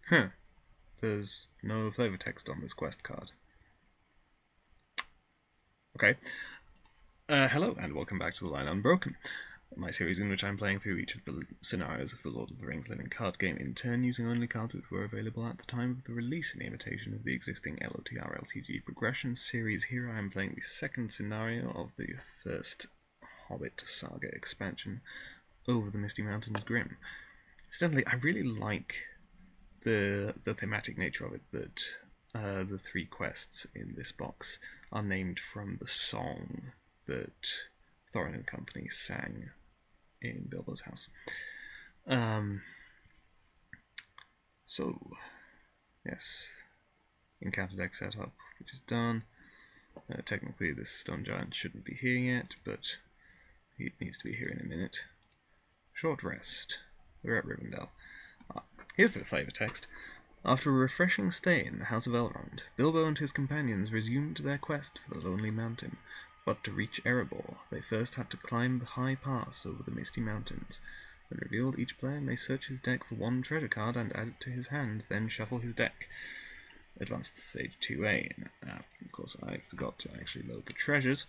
Huh. There's no flavor text on this quest card. Okay. Hello, and welcome back to the Line Unbroken, my series in which I'm playing through each of the scenarios of the Lord of the Rings living card game in turn, using only cards which were available at the time of the release in imitation of the existing LOTR LCG progression series. Here I am playing the second scenario of the first Hobbit Saga expansion, Over the Misty Mountains Grim. Incidentally, I really like the thematic nature of it, that the three quests in this box are named from the song that Thorin and company sang in Bilbo's house. So, yes, encounter deck setup, which is done. Technically, this stone giant shouldn't be here yet, but he needs to be here in a minute. Short rest. We're at Rivendell. Here's the flavor text. After a refreshing stay in the House of Elrond, Bilbo and his companions resumed their quest for the Lonely Mountain. But to reach Erebor, they first had to climb the high pass over the Misty Mountains. When revealed, each player may search his deck for one treasure card and add it to his hand, then shuffle his deck. Advance to stage 2A. Of course, I forgot to actually load the treasures,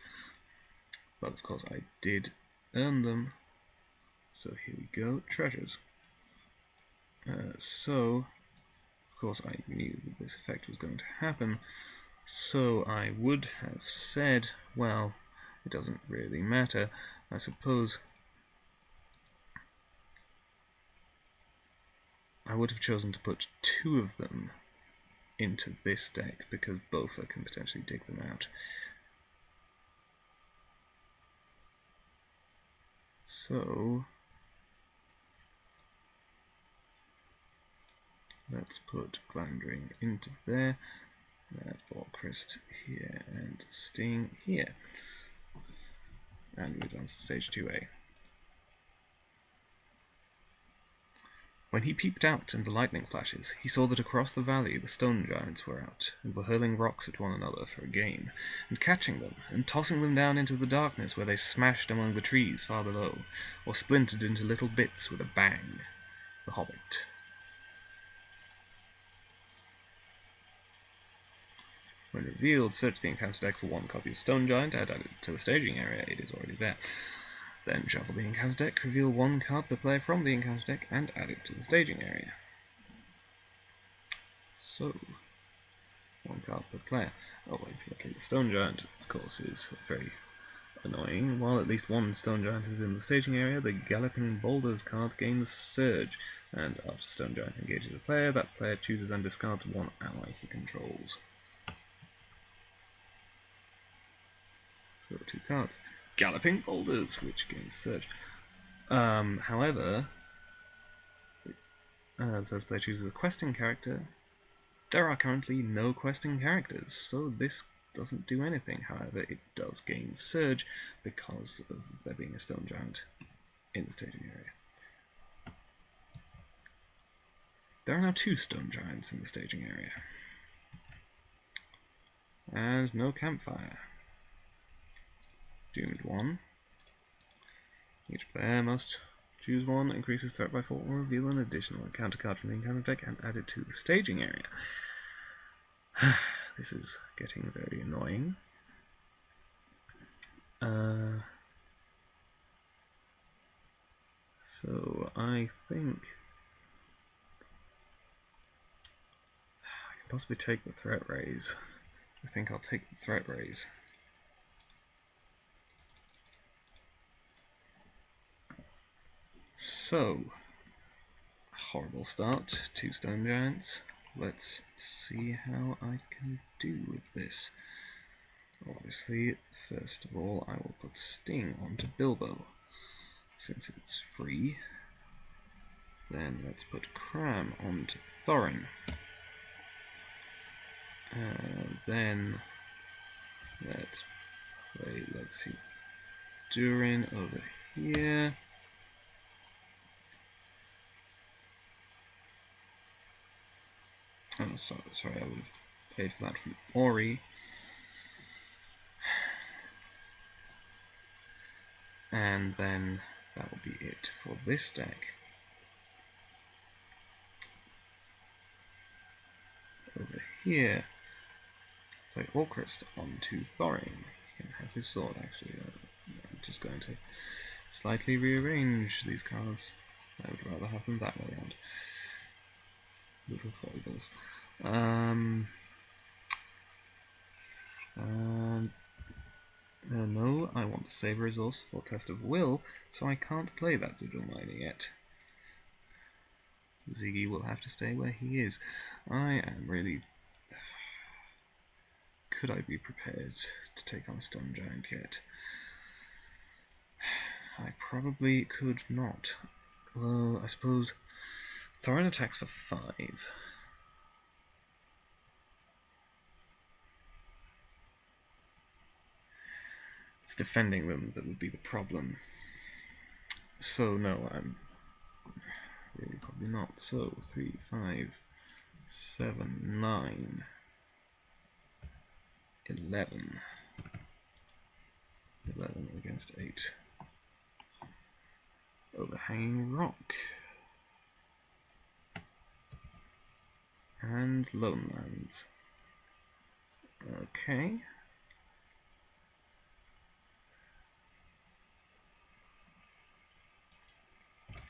but of course I did earn them. So here we go, treasures. Of course, I knew that this effect was going to happen, so I would have said, well, it doesn't really matter. I suppose I would have chosen to put two of them into this deck, because both I can potentially dig them out. So let's put Glandring into there, add Orcrist here, and Sting here. And move on to stage 2A. When he peeped out in the lightning flashes, he saw that across the valley the stone giants were out, and were hurling rocks at one another for a game, and catching them, and tossing them down into the darkness, where they smashed among the trees far below, or splintered into little bits with a bang. The Hobbit. When revealed, search the encounter deck for one copy of Stone Giant, add it to the staging area, it is already there. Then shuffle the encounter deck, reveal one card per player from the encounter deck, and add it to the staging area. So, one card per player. Oh, incidentally, the Stone Giant, of course, is very annoying. While at least one Stone Giant is in the staging area, the Galloping Boulders card gains Surge, and after Stone Giant engages a player, that player chooses and discards one ally he controls. So, two cards. Galloping Boulders, which gains Surge. However, the first player chooses a questing character. There are currently no questing characters, so this doesn't do anything. However, it does gain Surge because of there being a Stone Giant in the staging area. There are now two Stone Giants in the staging area. And no campfire. Doomed one. Each player must choose one, increases threat by 4, or reveal an additional encounter card from the encounter deck and add it to the staging area. This is getting very annoying. So I think I can possibly take the threat raise. I think I'll take the threat raise. So, horrible start, two Stone Giants. Let's see how I can do with this. Obviously, first of all, I will put Sting onto Bilbo, since it's free. Then let's put Cram onto Thorin. Then let's see, Durin over here. Oh, sorry, I would have paid for that from Ori. And then that will be it for this deck. here. Play Orcrist onto Thorin. He can have his sword, actually. I'm just going to slightly rearrange these cards. I would rather have them that way around. Little foibles. No, I want to save a resource for Test of Will, so I can't play that Sigil Miner yet. Ziggy will have to stay where he is. I am really... Could I be prepared to take on a Stone Giant yet? I probably could not. Well, I suppose Thorin attacks for 5. It's defending them that would be the problem. So no, I'm really probably not. So 3, 5, 7, 9, 11. 11 against 8. Overhanging Rock. And Lone Lands. Okay.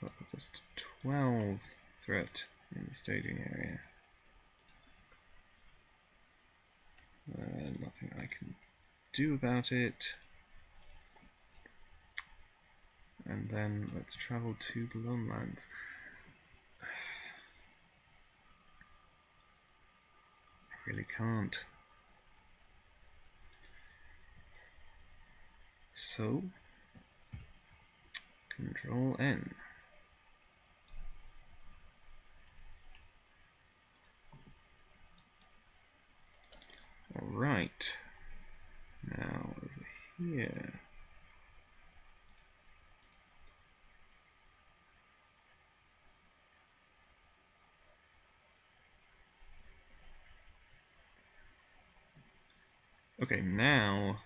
That puts us to 12 threat in the staging area. Nothing I can do about it. And then let's travel to the Lone Lands. I really can't. So, Control N. Alright. Now over here. Okay, now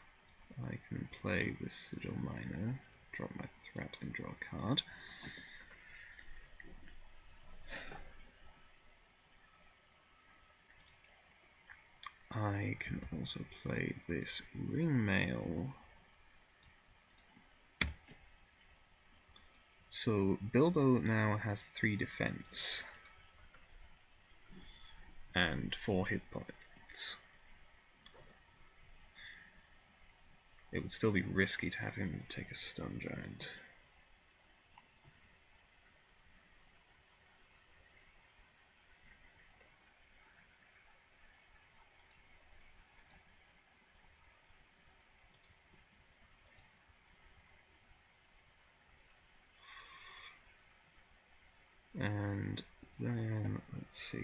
I can play this Sigil Miner, drop my threat and draw a card. I can also play this Ringmail. So Bilbo now has 3 defense and 4 hit points. It would still be risky to have him take a Stone Giant. And then, let's see.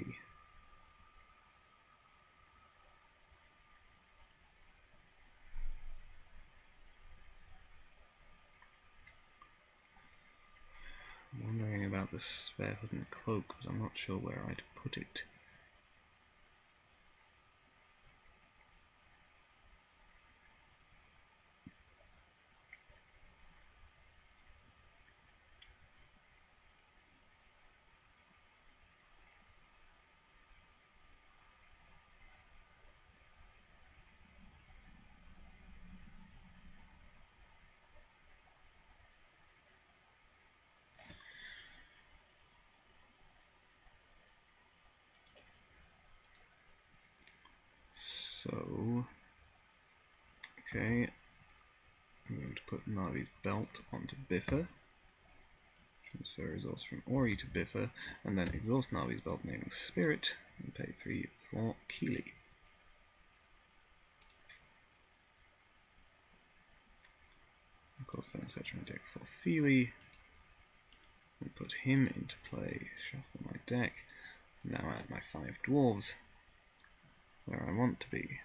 I'm wondering about the Spare Hood and Cloak, but I'm not sure where I'd put it. So, okay, I'm going to put Navi's Belt onto Biffa, transfer resource from Ori to Biffa, and then exhaust Navi's Belt naming Spirit, and pay 3 for Keeley. Of course, then search my deck for Feely, and put him into play, shuffle my deck, now add my 5 dwarves, where I want to be.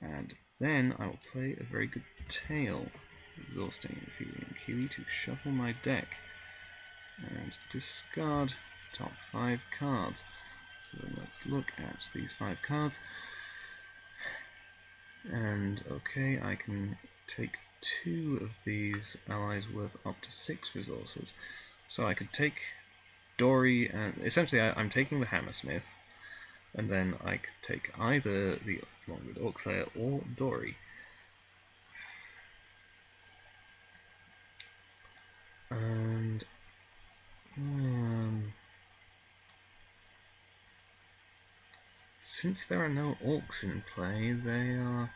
And then I will play a very good tail, exhausting Feely and Keeley to shuffle my deck and discard top 5 cards. So then let's look at these 5 cards. And okay, I can take 2 of these allies worth up to 6 resources. So I could take Dory, and essentially I'm taking the Hammersmith, and then I could take either the Longwood Orcslayer or Dory. And since there are no orcs in play, they are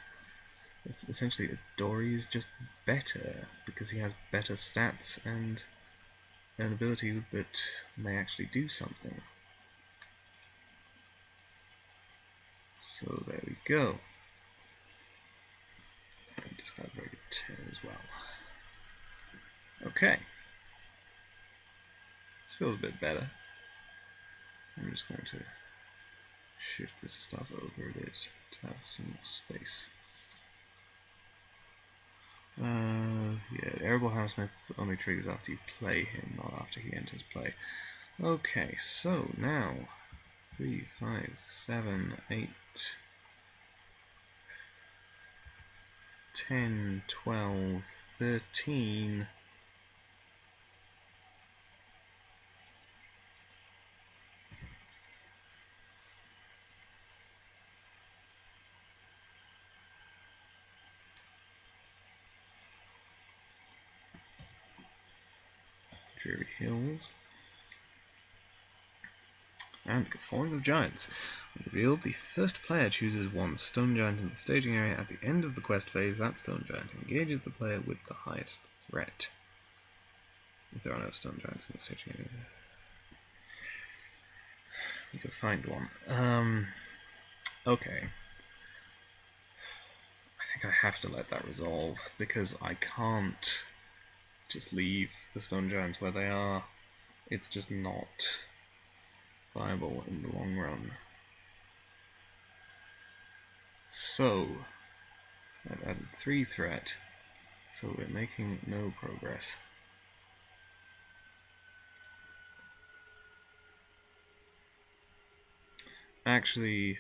essentially Dory is just better because he has better stats and an ability that may actually do something. So there we go. And discard very good turn as well. Okay. This feels a bit better. I'm just going to shift this stuff over a bit to have some more space. Yeah, Arable Hammersmith only triggers after you play him, not after he enters play. Okay, so now 3, 5, 7, 8, 10, 12, 13. Dreary Hills. And Falling of Giants. Revealed, the first player chooses one stone giant in the staging area. At the end of the quest phase, that stone giant engages the player with the highest threat. If there are no stone giants in the staging area, you can find one. Okay. I think I have to let that resolve, because I can't just leave the stone giants where they are. It's just not viable in the long run. So, I've added 3 threat, so we're making no progress. Actually,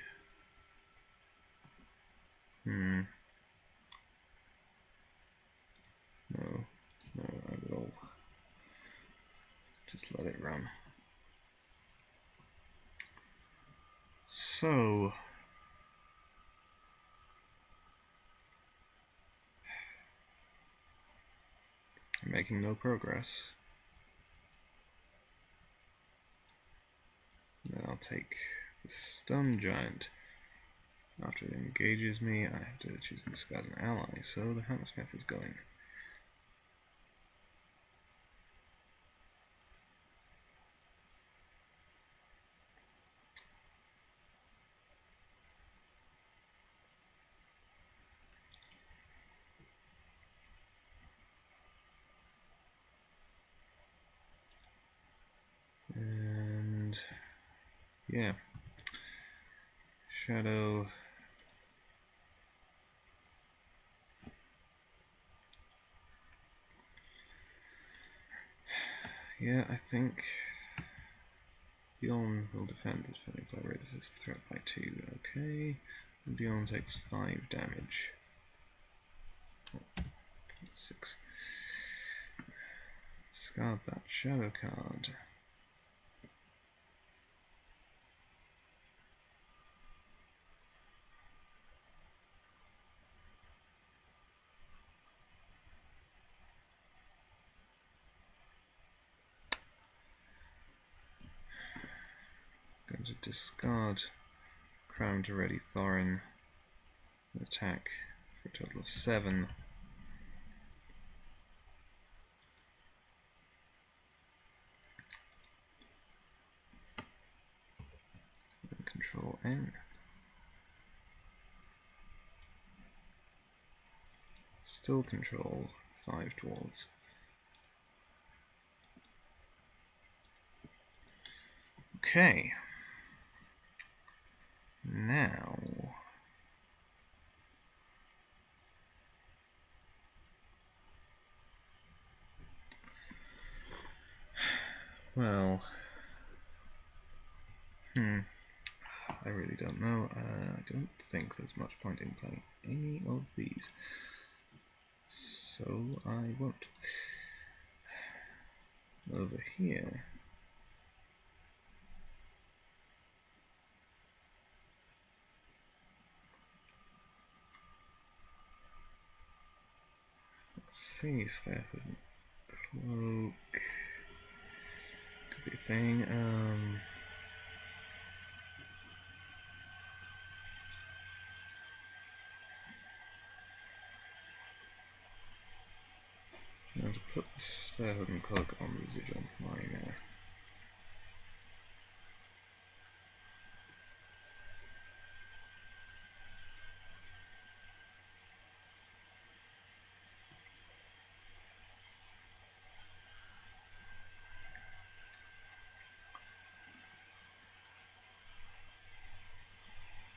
no, I will just let it run. So, I'm making no progress. Then I'll take the stone giant. After it engages me, I have to choose and discard an ally, so the Hammersmith is going. And yeah, Shadow. Yeah, I think Bjorn will defend this penny player raises his threat by 2. Okay, and Bjorn takes 5 damage. Oh, 6. Discard that shadow card. Going to discard Crown to ready Thorin and attack for a total of 7. And Control N. Still control 5 dwarves. Okay. Now, well, I really don't know. I don't think there's much point in playing any of these, so I won't. Over here, see, spare hood and cloak. Could be a thing. I'm going to put the spare hood and cloak on the residual miner.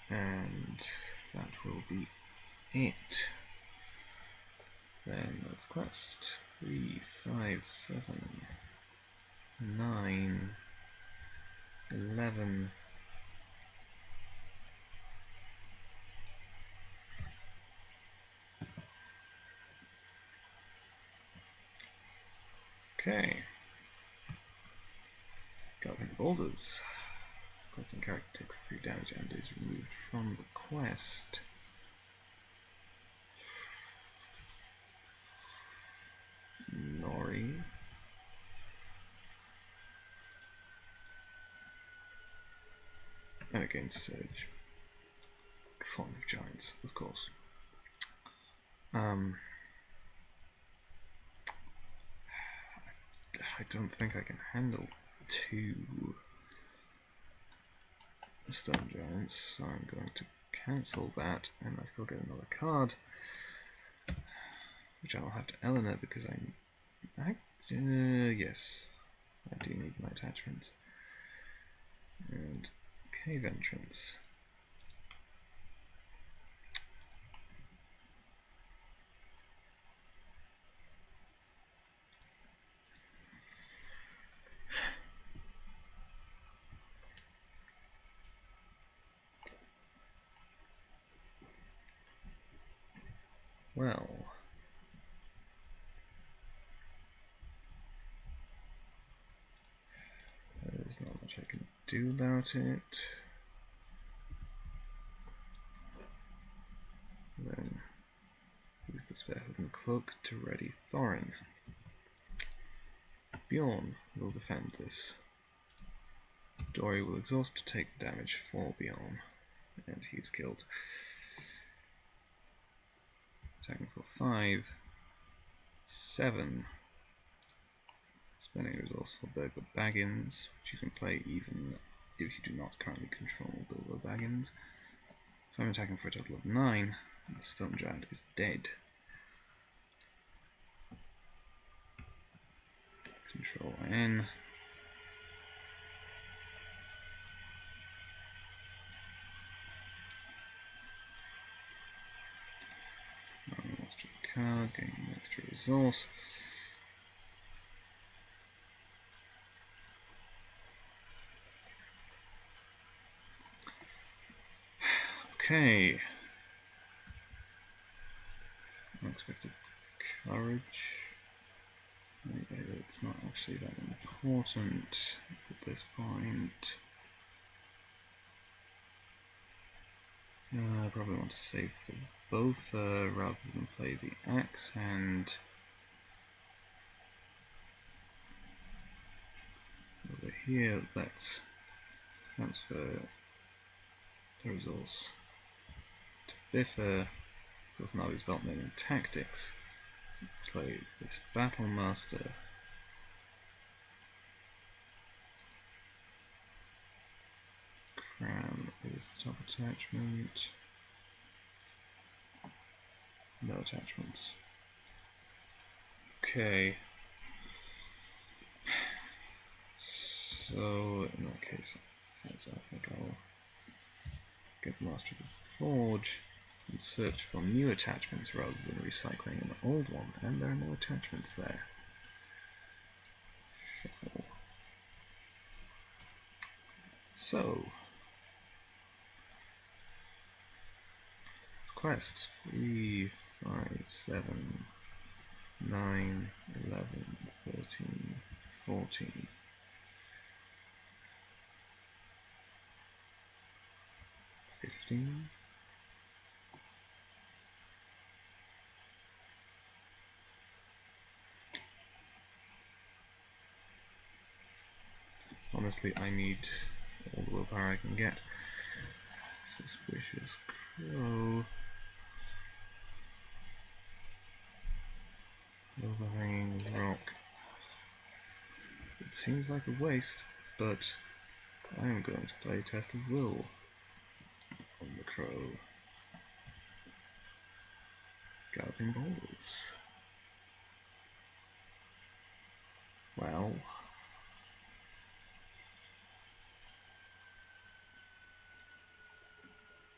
And that will be it. Then let's quest 3, 5, 7, 9, 11. Okay. Goblin boulders. Questing character takes 3 damage and is removed from the quest. Nori. And against Surge. Form of Giants, of course. I don't think I can handle 2 Stone Giants, so I'm going to cancel that, and I still get another card, which I'll have to Eleanor because yes, I do need my attachments. And Cave Entrance. Well, there's not much I can do about it. Then use the spare hood and cloak to ready Thorin. Bjorn will defend this. Dory will exhaust to take damage for Bjorn, and he's killed. Attacking for 5, 7. Spending a resource for Bilbo Baggins, which you can play even if you do not currently control Bilbo Baggins. So I'm attacking for a total of 9, and the Stone Giant is dead. Control N. Master card, getting an extra resource. Okay. Unexpected courage. Maybe it's not actually that important at this point. I probably want to save for both rather than play the axe, and over here let's transfer the resource to Biffa, because now he's Beltman in Tactics. Play this Battle Master. Cram is the top attachment. No attachments. Okay. So in that case, I think I'll get Master of the Forge and search for new attachments rather than recycling an old one, and there are no attachments there. Shuffle. So let's quest 3, 5, 7, 9, 11, 13, 14. 15. honestly, I need all the willpower I can get. Suspicious Crow. Overhanging rock. It seems like a waste, but I am going to play Test of Will on the Crow. Galloping Boulders. Well.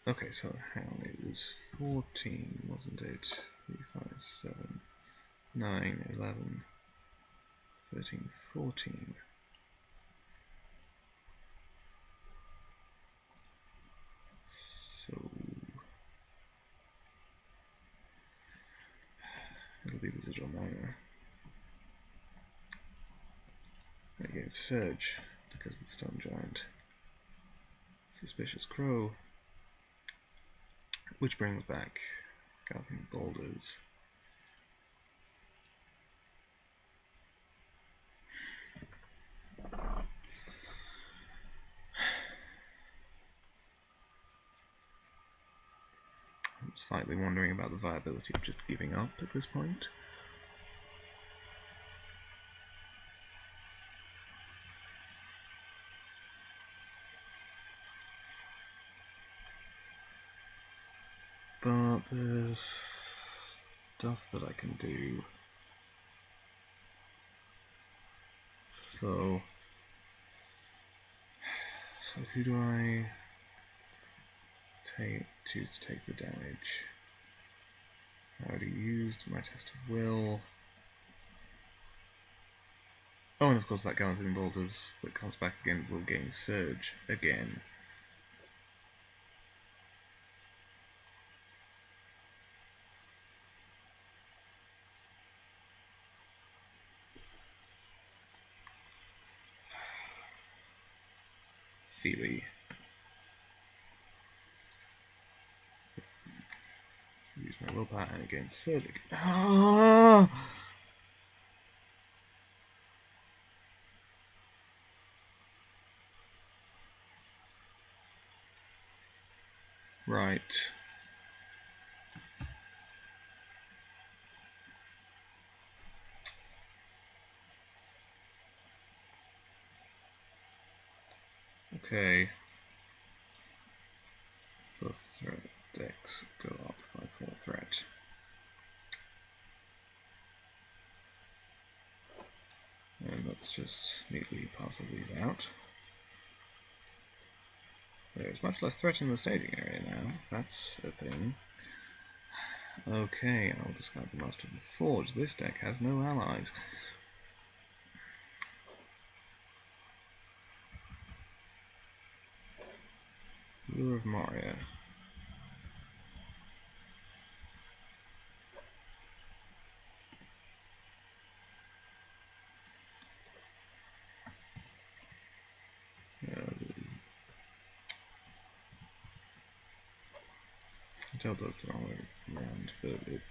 Okay, so hang on, it was 14, wasn't it? 3, 5, 7, 9, 11, 13, 14. So it'll be residual minor. Against Surge, because of the Stone Giant. Suspicious Crow, which brings back Galloping Boulders. I'm slightly wondering about the viability of just giving up at this point. But there's stuff that I can do. So who do I choose to take the damage? I already used my Test of Will. Oh, and of course that Galloping Boulders that comes back again will gain Surge again. Feely. Use my willpower and again Surge again. Ah! Right. Okay. Both threat decks go up by 4 threat. And let's just neatly parcel these out. There's much less threat in the staging area now. That's a thing. Okay, I'll discard the Master of the Forge. This deck has no allies. Lure of Moria. I tell those the wrong way around, but it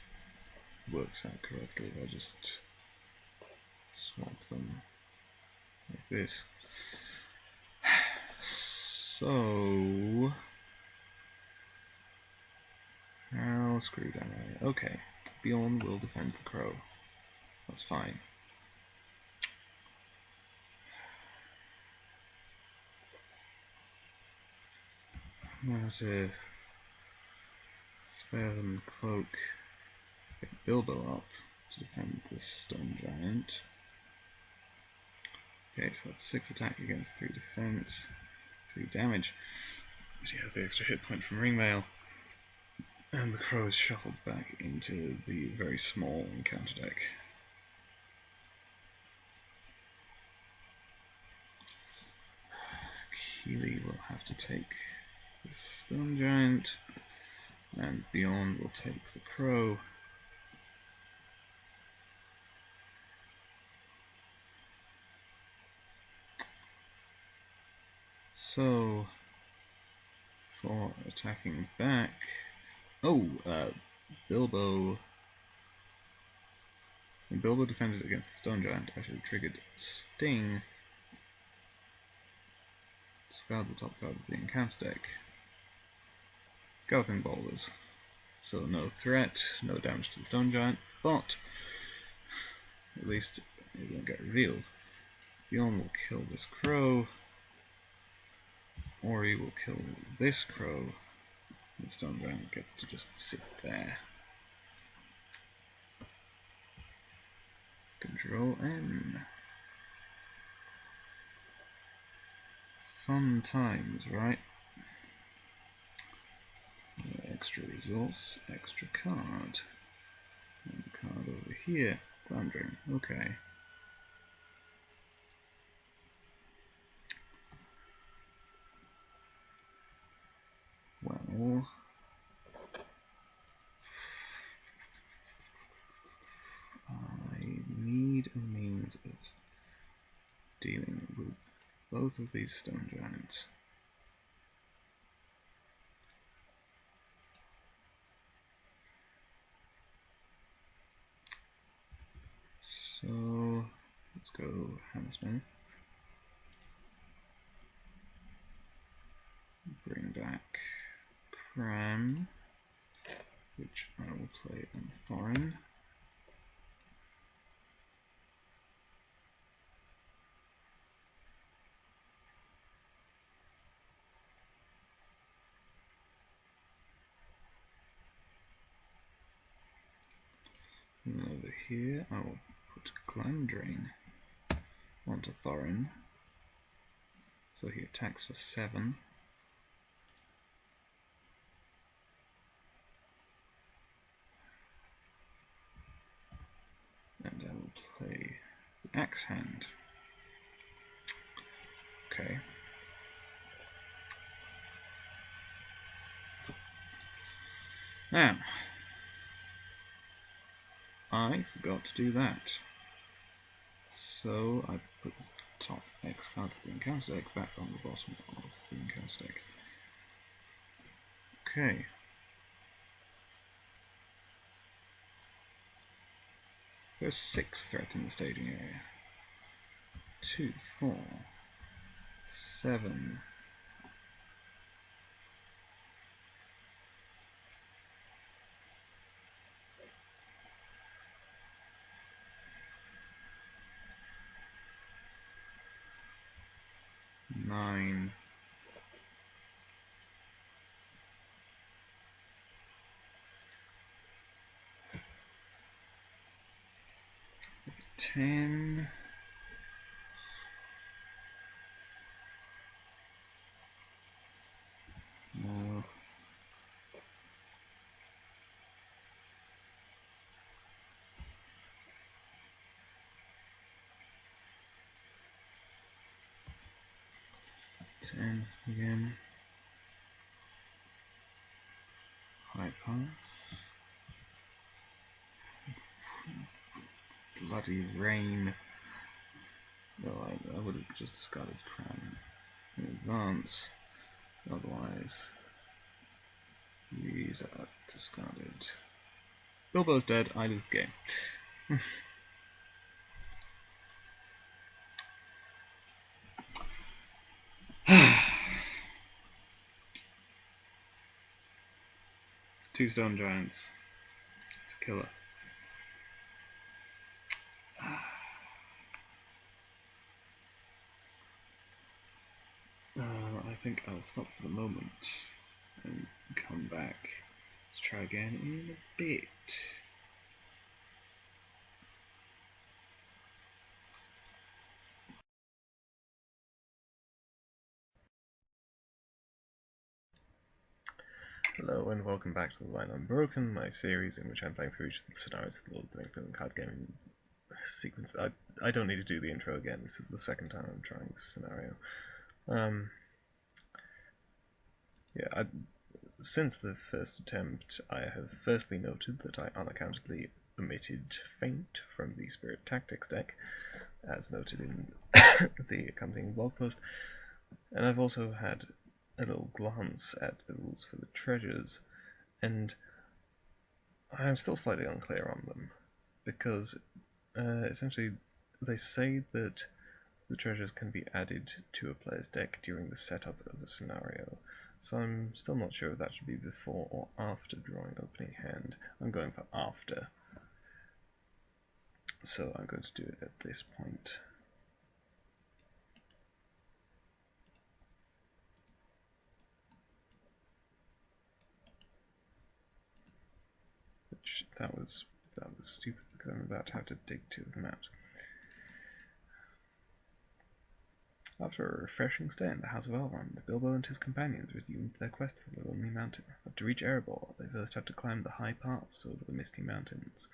works out correctly if I just swap them like this. So how screwed am I? Okay, Bjorn will defend the Crow. That's fine. Now to spare them cloak, get Bilbo up to defend this Stone Giant. Okay, so that's 6 attack against 3 defense, 3 damage. She has the extra hit point from Ringmail. And the Crow is shuffled back into the very small encounter deck. Keely will have to take the Stone Giant, and Bjorn will take the Crow. So, for attacking back, Bilbo. When Bilbo defended against the Stone Giant, I should have triggered Sting. discard the top card of the encounter deck. Galloping Boulders. So no threat, no damage to the Stone Giant, but at least it won't get revealed. Bjorn will kill this crow, Ori will kill this crow, and the Stone Giant gets to just sit there. Control N. Fun times, right? Extra resource, extra card. And a card over here. Floundering, okay. Well, I need a means of dealing with both of these stone giants. So let's go Hammersmith. Bring back Cram, which I will play on Thorin. And over here I will put Glandrain onto Thorin, so he attacks for 7. And I will play the Axe Hand. Okay. Now, I forgot to do that. So I put the top X card of the encounter deck back on the bottom of the encounter deck. Okay. There's 6 threat in the staging area. 2, 4, 7. Nine, 10. No. 10 again. High pass. Bloody rain. Well, I would have just discarded Cram in advance. Otherwise, these are discarded. Bilbo's dead, I lose the game. 2 stone giants. It's a killer. I think I'll stop for the moment and come back to try again in a bit. Hello and welcome back to the Line Unbroken, my series in which I'm playing through each of the scenarios of the Lord of the Rings and card game sequence. I don't need to do the intro again, this is the second time I'm trying this scenario. Since the first attempt, I have firstly noted that I unaccountably omitted Feint from the Spirit Tactics deck, as noted in the accompanying blog post, and I've also had a little glance at the rules for the treasures, and I'm still slightly unclear on them, because essentially they say that The treasures can be added to a player's deck during the setup of a scenario, so I'm still not sure if that should be before or after drawing opening hand. I'm going for after, so I'm going to do it at this point. Which, that was stupid because I'm about to have to dig two of them out. After a refreshing stay in the House of Elrond, Bilbo and his companions resumed their quest for the Lonely Mountain. But to reach Erebor, they first had to climb the high pass over the Misty Mountains.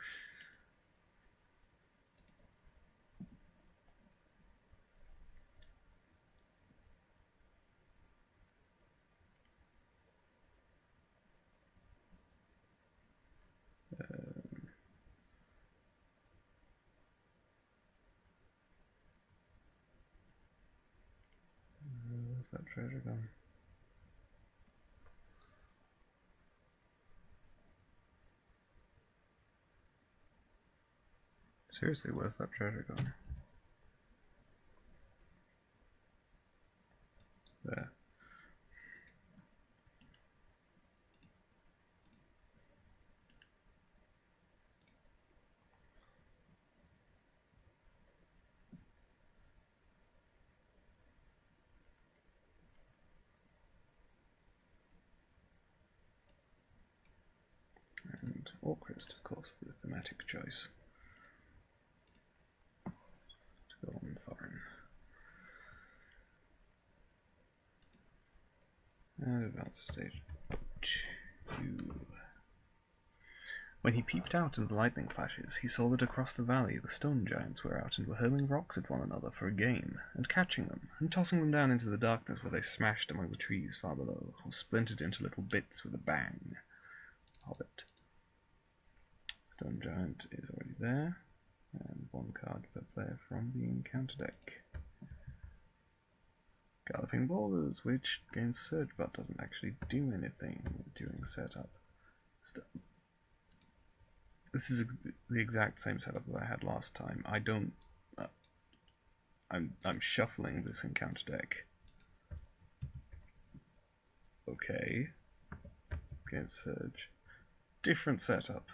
Where's that treasure gone? Seriously, where's that treasure gone? There. And Orcrist, of course, the thematic choice. To go on Thorin. And advance stage 2. When he peeped out in the lightning flashes, he saw that across the valley the stone giants were out and were hurling rocks at one another for a game, and catching them, and tossing them down into the darkness where they smashed among the trees far below, or splintered into little bits with a bang. Hobbit. Stone giant is already there, and one card per player from the encounter deck. Galloping Boulders, which gains Surge but doesn't actually do anything during setup. This is the exact same setup that I had last time. I don't. I'm shuffling this encounter deck. Okay. Against Surge. Different setup.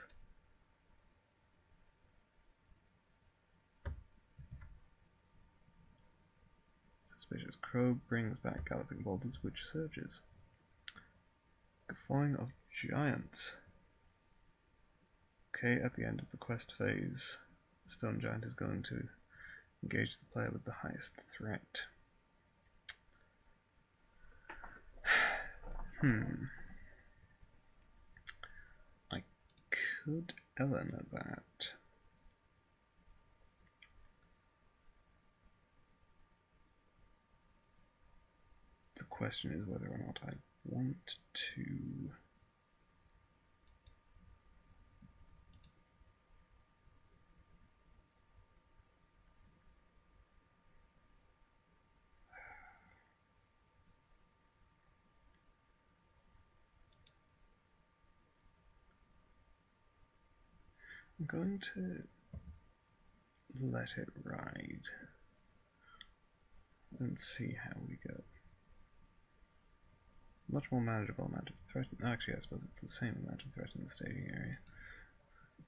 Suspicious Crow brings back Galloping Boulders, which surges. Guffawing of Giants. Okay, at the end of the quest phase, the Stone Giant is going to engage the player with the highest threat. I could Eleanor that. The question is whether or not I want to. I'm going to let it ride and see how we go. Much more manageable amount of threat. Actually, I suppose it's the same amount of threat in the staging area,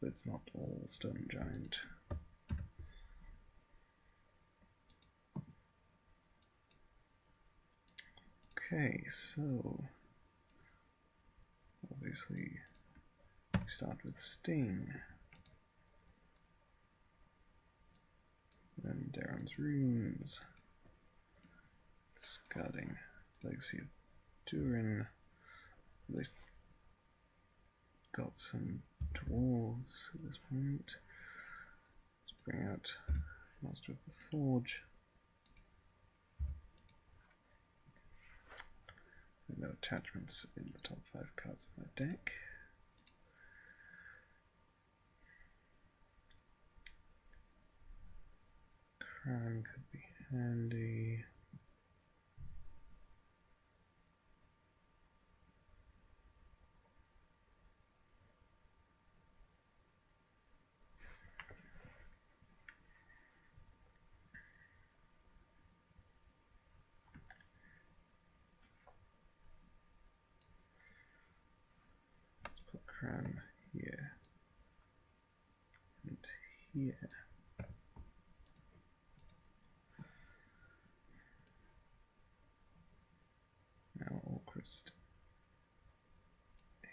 but it's not all Stone Giant. Okay, so obviously we start with Sting. Then Darren's Runes, discarding Legacy of Durin. At least got some dwarves at this point. Let's bring out Master of the Forge. No attachments in the top 5 cards of my deck. Crown could be handy. cram here and here. Now Orcrist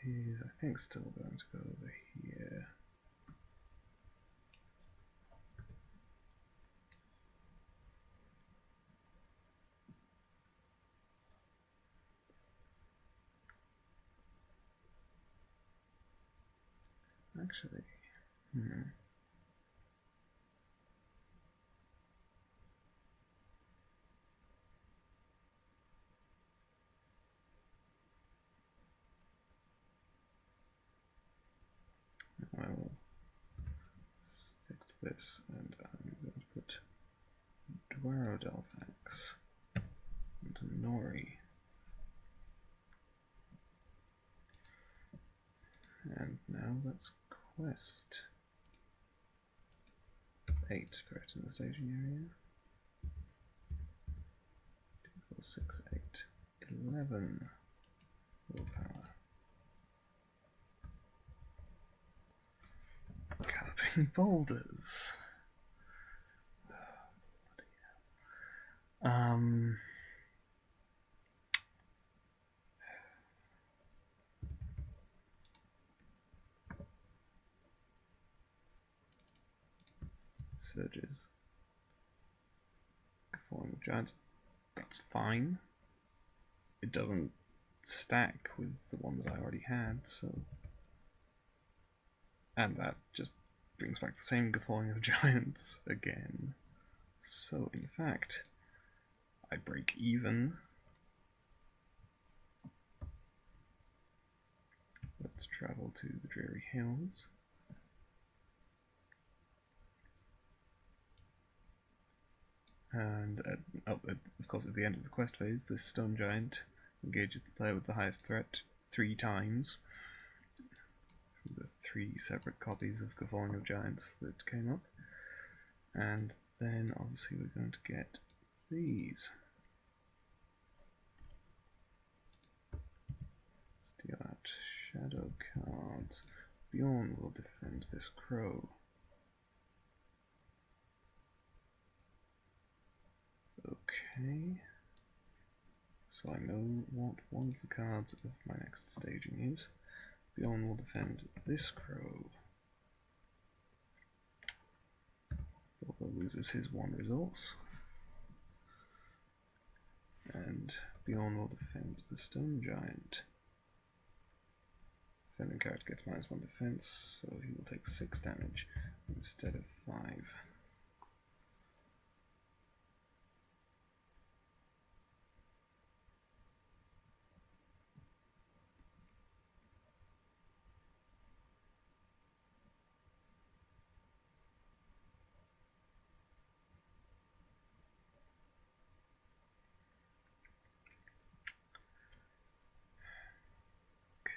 is, I think, still going to go over here. Actually, I will stick to this, and I'm going to put Dwarodelphax into Nori. And now let's quest 8 threat in the staging area. 2, 4, 6, 8, 11 willpower. Galloping boulders. Surges. Falling giants. That's fine. It doesn't stack with the ones I already had, so. And that just brings back the same guffawing of giants again. So, in fact, I break even. Let's travel to the Dreary Hills. And, of course, at the end of the quest phase, this stone giant engages the player with the highest threat 3 times. From the 3 separate copies of Guffawing of Giants that came up. And then, obviously, we're going to get these. Deal out shadow cards. Bjorn will defend this crow. Okay. So I know what one of the cards of my next staging is. Bjorn will defend this crow. Bilbo loses his 1 resource. And Bjorn will defend the stone giant. Defending character gets -1 defense, so he will take 6 damage instead of 5.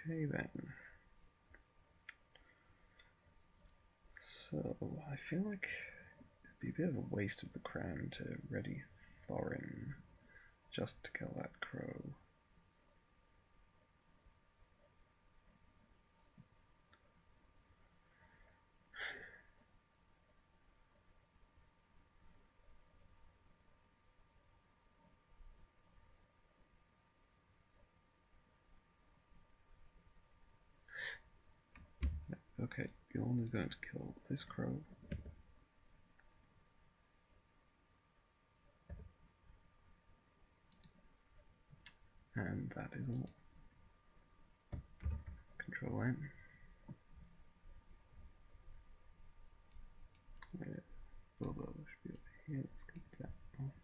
Okay then. So, I feel like it'd be a bit of a waste of the crown to ready Thorin just to kill that crow. Okay, Bjorn is going to kill this crow. And that is all. Control N. Bilbo should be over here. Let's get that off.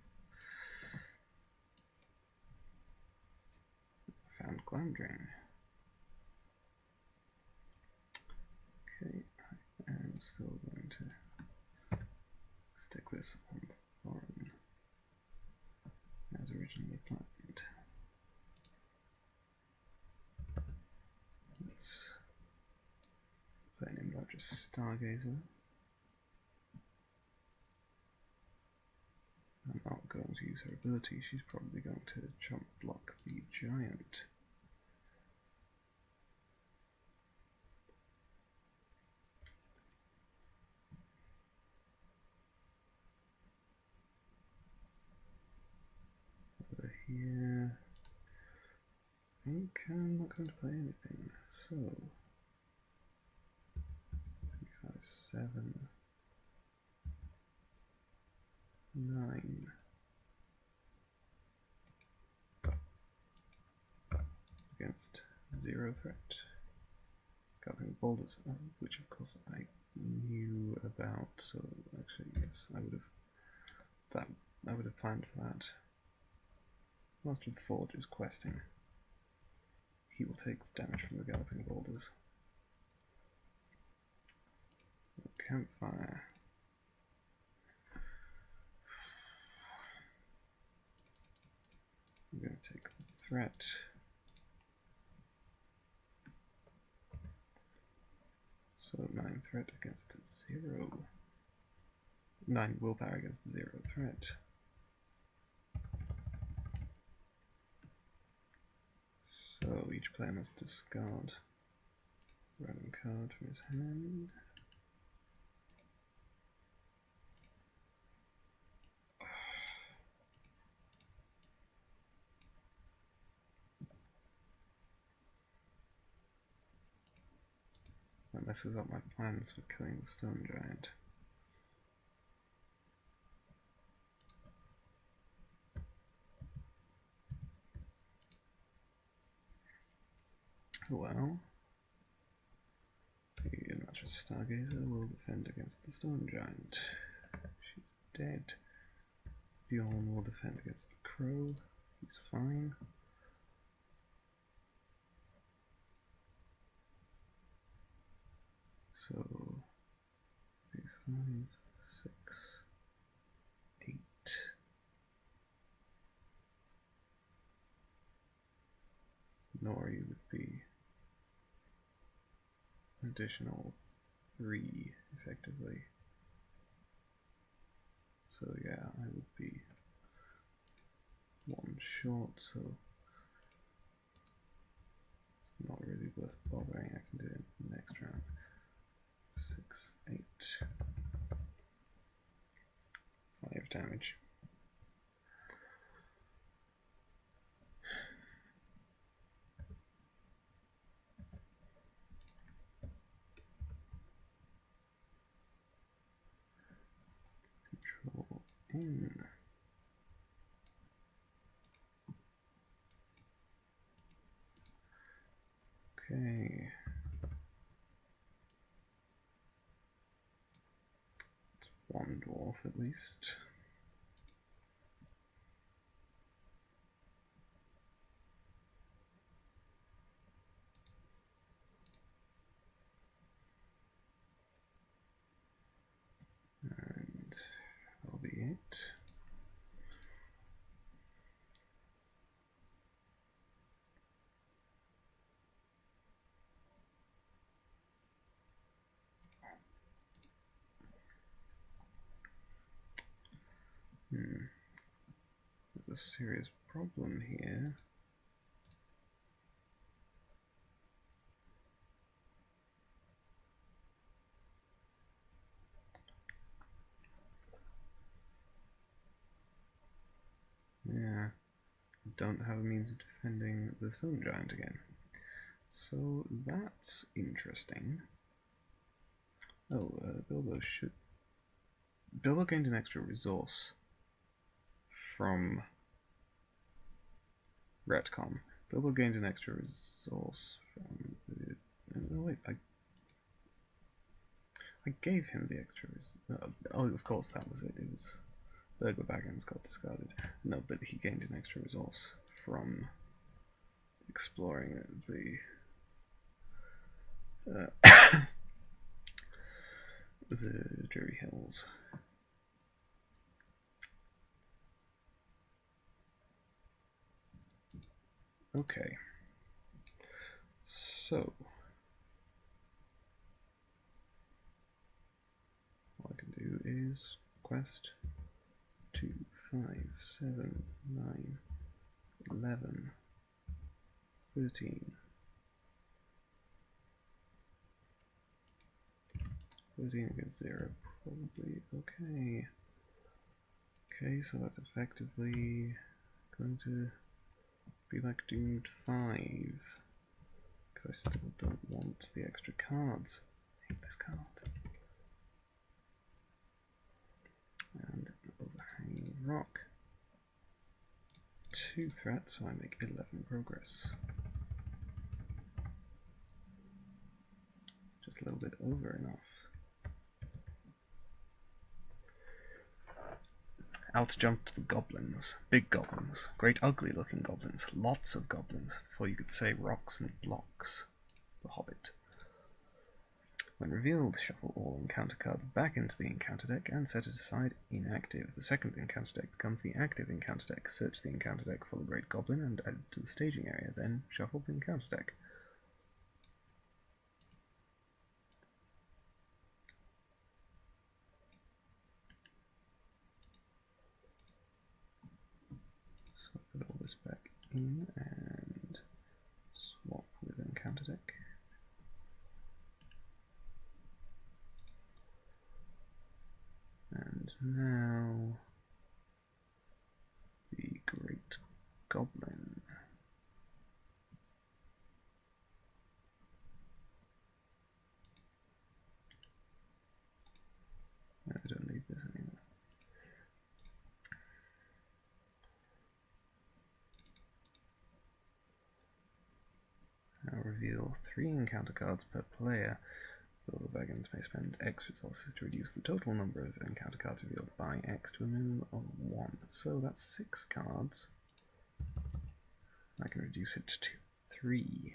Found Glamdring. Okay, I am still going to stick this on Thorin as originally planned. Let's play an Imlargus Stargazer. I'm not going to use her ability, she's probably going to chump block the giant. here. Okay, I'm not going to play anything. So 5, 7, 9. Against 0 threat. Goblin boulders, which of course I knew about, so actually yes, I would have planned for that. Master of the Forge is questing. He will take the damage from the galloping boulders. Campfire. I'm going to take the threat. So 9 threat against 0. 9 willpower against 0 threat. So each player must discard a random card from his hand. That messes up my plans for killing the stone giant. Well, the Mattress Stargazer will defend against the stone giant. She's dead. Bjorn will defend against the crow. He's fine. So 5, 6, 8. Nori would be an additional 3 effectively. So yeah, I would be 1 short, so it's not really worth bothering. I can do it in the next round. 6, 8. 5 damage. Control in. Okay. It's 1 dwarf at least. And that'll be it. There's a serious problem here. Yeah, I don't have a means of defending the stone giant again. So that's interesting. Oh, Bilbo gained an extra resource from retcon. Bilbo gained an extra resource from the... Oh wait, I gave him the extra resource. Oh, of course that was it. It was Burglar Baggins got discarded. No, but he gained an extra resource from exploring the the Dreary Hills. Okay, so what I can do is quest 2, 5, 7, 9, 11, 13. 13 against 0, probably okay. Okay, so that's effectively going to be like Doomed 5. Because I still don't want the extra cards. I hate this card. And overhanging rock. 2 threats, so I make 11 progress. Just a little bit over enough. Out jumped the goblins. Big goblins. Great ugly looking goblins. Lots of goblins. Before you could say rocks and blocks. The Hobbit. When revealed, shuffle all encounter cards back into the encounter deck and set it aside inactive. The second encounter deck becomes the active encounter deck. Search the encounter deck for the Great Goblin and add it to the staging area. Then shuffle the encounter deck. So put all this back in and swap with encounter deck. And now the Great Goblin. No, I don't need this anymore. Now reveal 3 encounter cards per player. The Dragons may spend X resources to reduce the total number of encounter cards revealed by X to a minimum of 1. So that's 6 cards. I can reduce it to 3.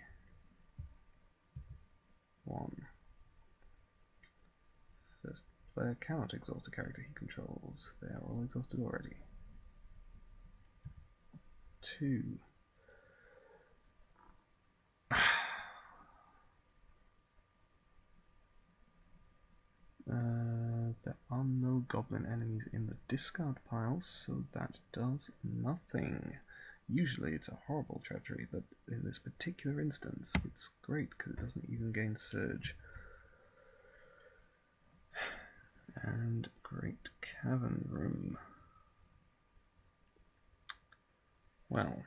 1. First player cannot exhaust a character he controls. They are all exhausted already. 2. There are no goblin enemies in the discard pile, so that does nothing. Usually it's a horrible treachery, but in this particular instance it's great because it doesn't even gain surge. And Great Cavern Room. Well,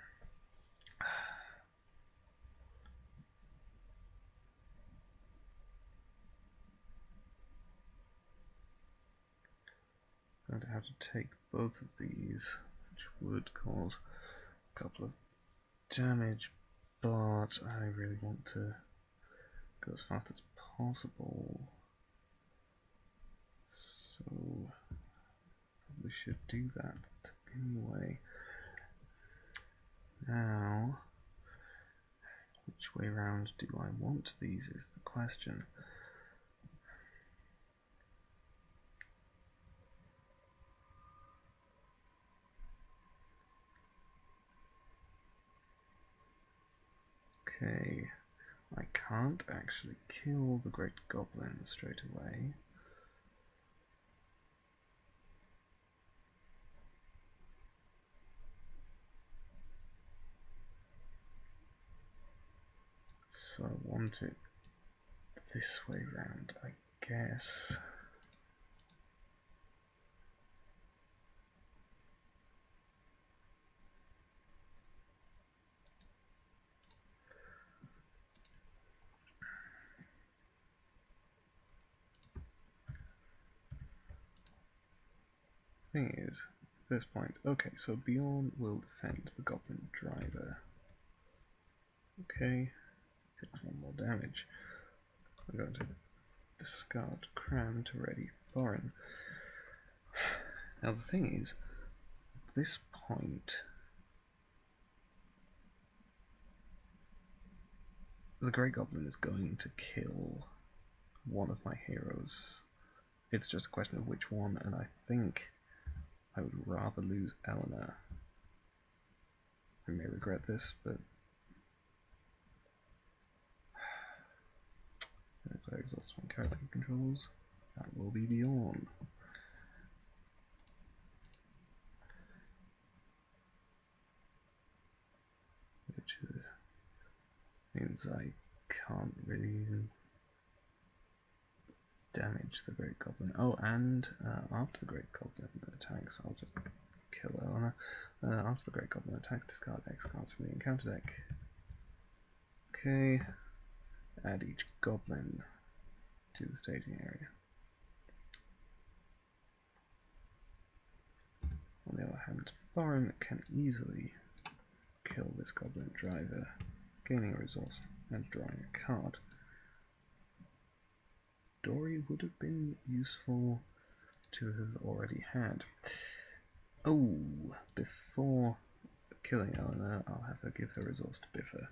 I'm going to have to take both of these, which would cause a couple of damage, but I really want to go as fast as possible, so probably should do that anyway. Now, which way round do I want these is the question. Okay, I can't actually kill the Great Goblin straight away. So I want it this way round, I guess. Thing is, at this point, okay, so Bjorn will defend the Goblin Driver. Okay, takes 1 more damage. I'm going to discard Cram to ready Thorin. Now the thing is, at this point, the Grey Goblin is going to kill one of my heroes. It's just a question of which one, and I think I would rather lose Eleanor. I may regret this, but if I exhaust my character controls, that will be Bjorn. Which means I can't really damage the Great Goblin. Oh, and after the Great Goblin attacks, I'll just kill Arnor. After the Great Goblin attacks, discard X cards from the encounter deck. Okay. Add each goblin to the staging area. On the other hand, Thorin can easily kill this goblin driver, gaining a resource and drawing a card. Dory would have been useful to have already had. Oh, before killing Eleanor, I'll have her give her resource to Biffa.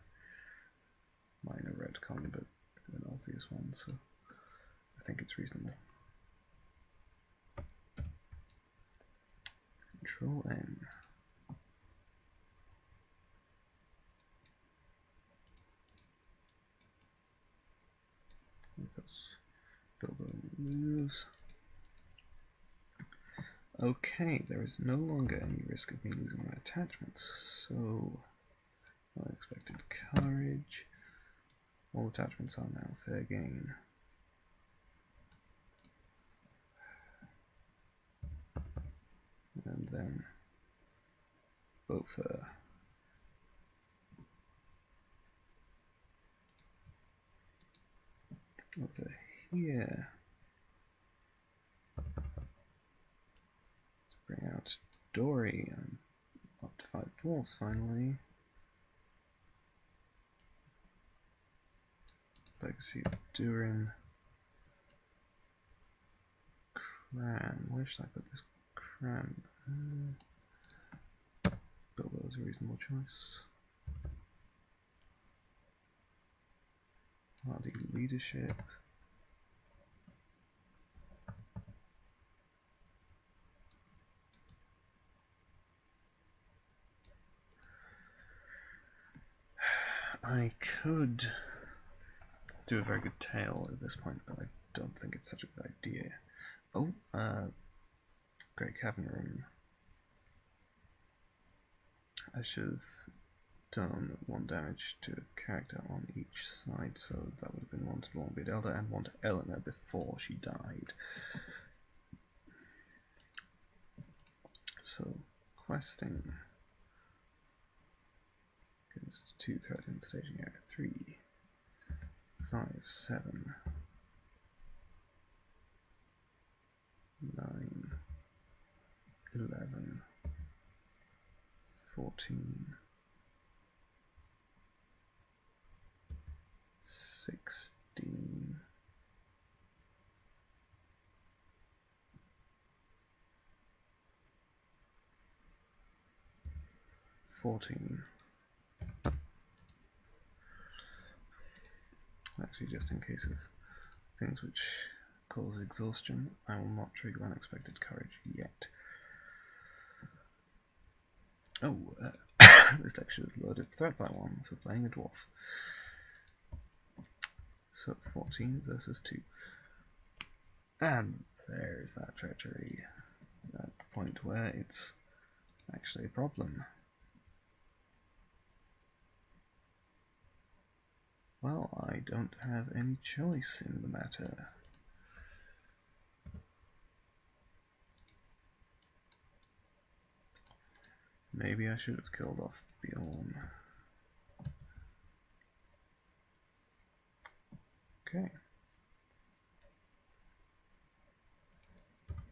Minor retcon, but an obvious one, so I think it's reasonable. Control N. Because Bilbo moves. Okay, there is no longer any risk of me losing my attachments, so unexpected courage. All attachments are now fair game. And then both over here. Let's bring out Dory and up to 5 dwarves finally. Legacy of Durin. Cran. Where should I put this Cran? Bilbo's a reasonable choice. Hardy leadership. I could do a very good tale at this point, but I don't think it's such a good idea. Oh, Great Cavern Room. I should have done 1 damage to a character on each side, so that would have been 1 to the Longbeard Elder and 1 to Eleanor before she died. So, questing. Against 2 threat in the staging area. 3, 5, 7, 9, 11, 14, 16, 14. Actually, just in case of things which cause exhaustion, I will not trigger unexpected courage yet. Oh, this deck should have lowered its threat by 1 for playing a dwarf. So 14 versus 2. And there is that treachery. That point where it's actually a problem. Well, I don't have any choice in the matter. Maybe I should have killed off Bjorn. Okay.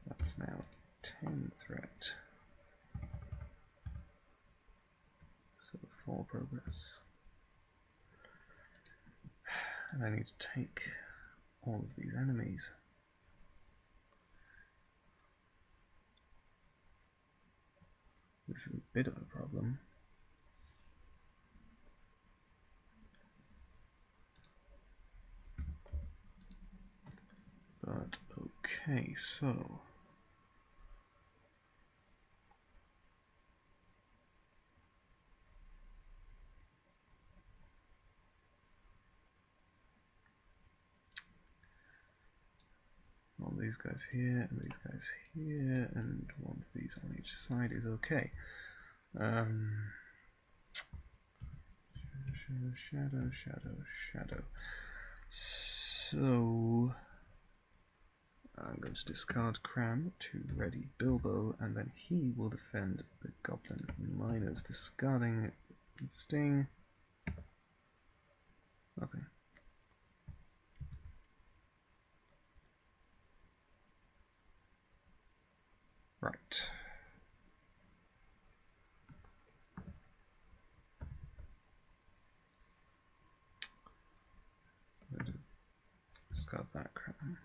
That's now 10 threat. So 4 progress. And I need to take all of these enemies. This is a bit of a problem. But okay, so all these guys here, and these guys here, and 1 of these on each side is okay. Shadow, shadow, shadow. So I'm going to discard Cram to ready Bilbo, and then he will defend the Goblin Miners, discarding Sting. Nothing. Right. Discard that Cram.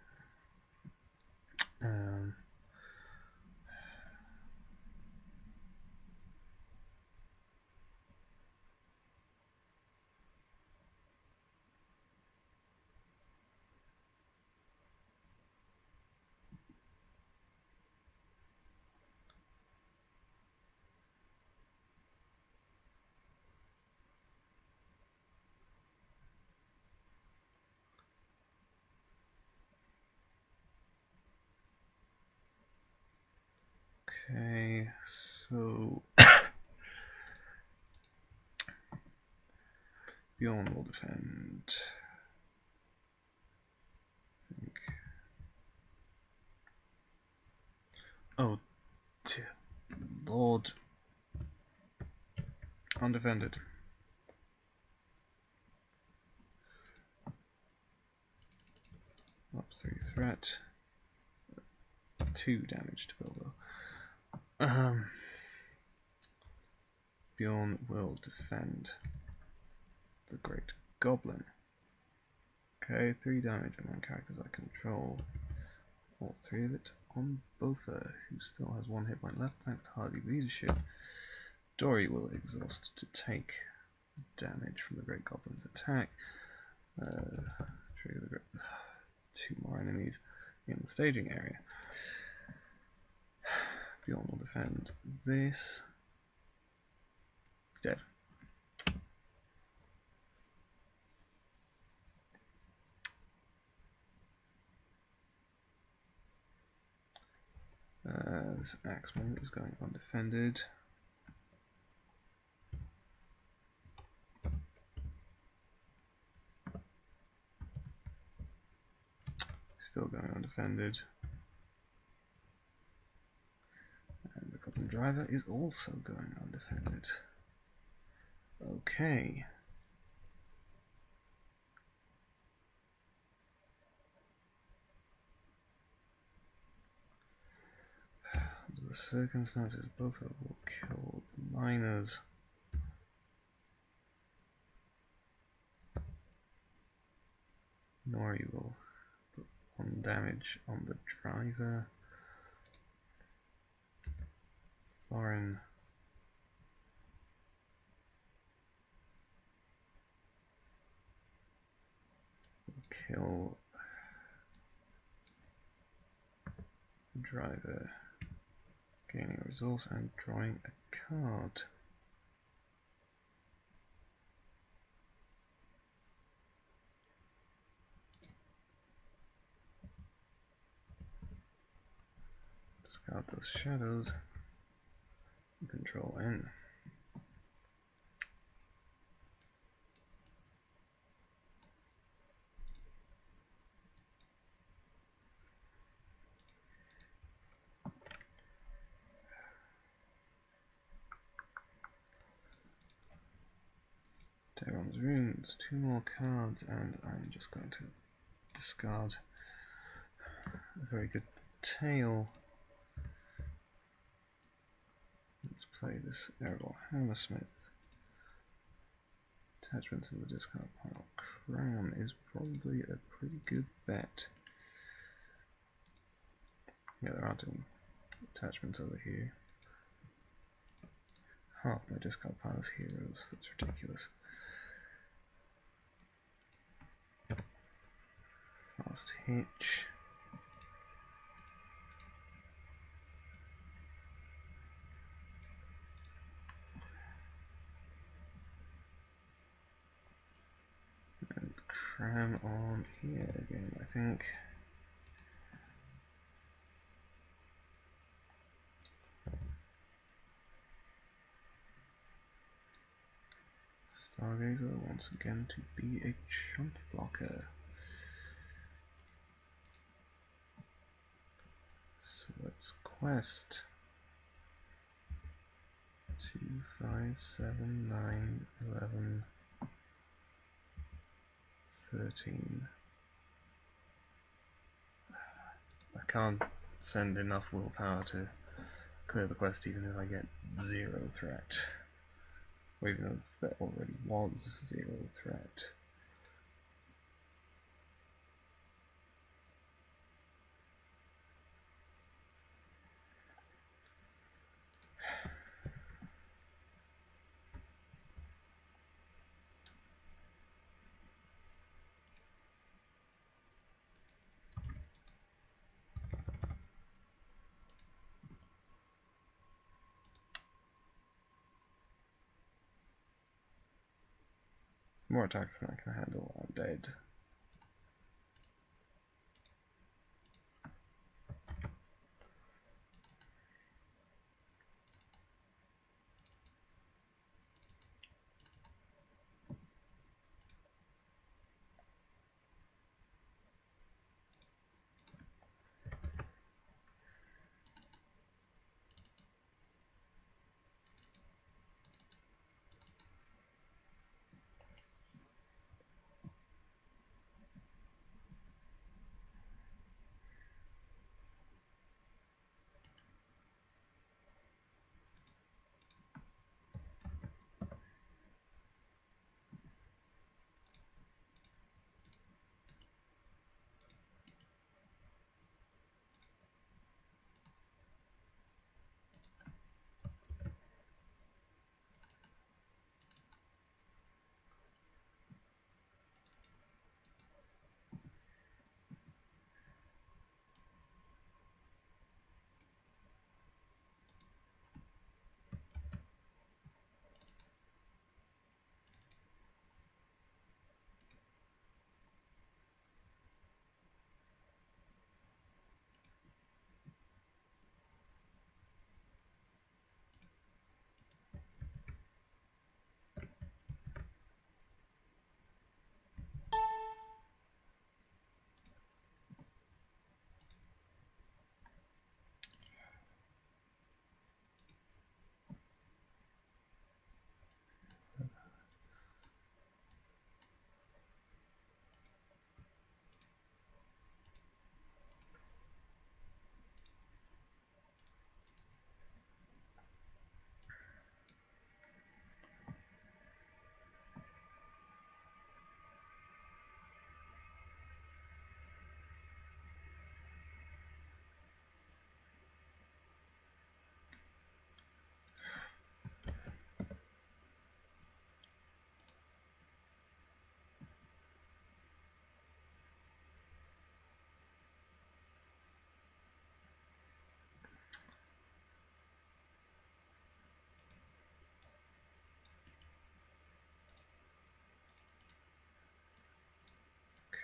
Okay, so Bjorn will defend. I think. Oh, dear Lord. Undefended. Up 3 threat. 2 damage to Bilbo. Bjorn will defend the Great Goblin. Okay, 3 damage on 1 characters I control. All 3 of it on Bofa, who still has 1 hit point left thanks to hardy leadership. Dory will exhaust to take damage from the Great Goblin's attack. Trigger the Great... 2 more enemies in the staging area. Bjorn will defend this. He's dead. This Axeman is going undefended. Still going undefended. And the Goblin Driver is also going undefended. Okay. Under the circumstances, both of them will kill the miners. Nori will put 1 damage on the driver. Thorin will kill the driver, gaining a resource and drawing a card. Discard those shadows. Control N. Daron's Runes, 2 more cards, and I'm just going to discard a very good tail. Let's play this Erebor Hammersmith. Attachments in the discard pile. Crown is probably a pretty good bet. Yeah, there aren't any attachments over here. Half my discard pile is heroes. That's ridiculous. Fast Hitch. And Cram on here again, I think. Stargazer once again to be a chump blocker. So let's quest 2, 5, 7, 9, 11, 13. I can't send enough willpower to clear the quest even if I get 0 threat. Or even if there already was 0 threat. More attacks than I can handle, I'm dead.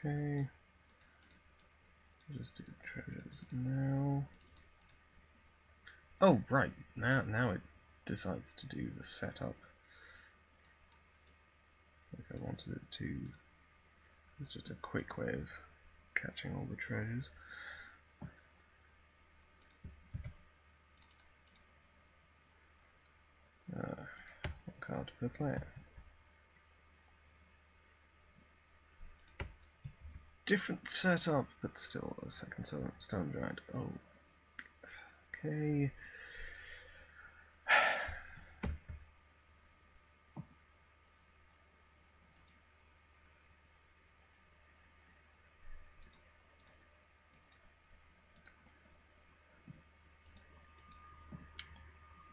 Okay. Just do treasures now. Oh, right. Now it decides to do the setup like I wanted it to. It's just a quick way of catching all the treasures. One card per player. Different setup, but still a second stone giant. Oh, okay.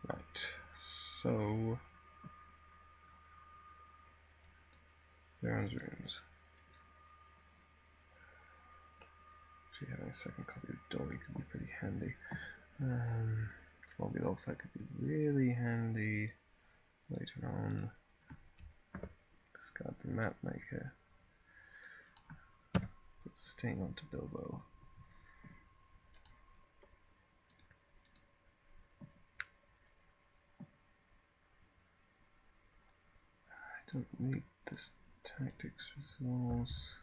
Right, so Baron's Rooms. Actually, having a second copy of Dory could be pretty handy. Lobby Logs that could be really handy later on. Discard the Map Maker. Put Sting onto Bilbo. I don't need this tactics resource.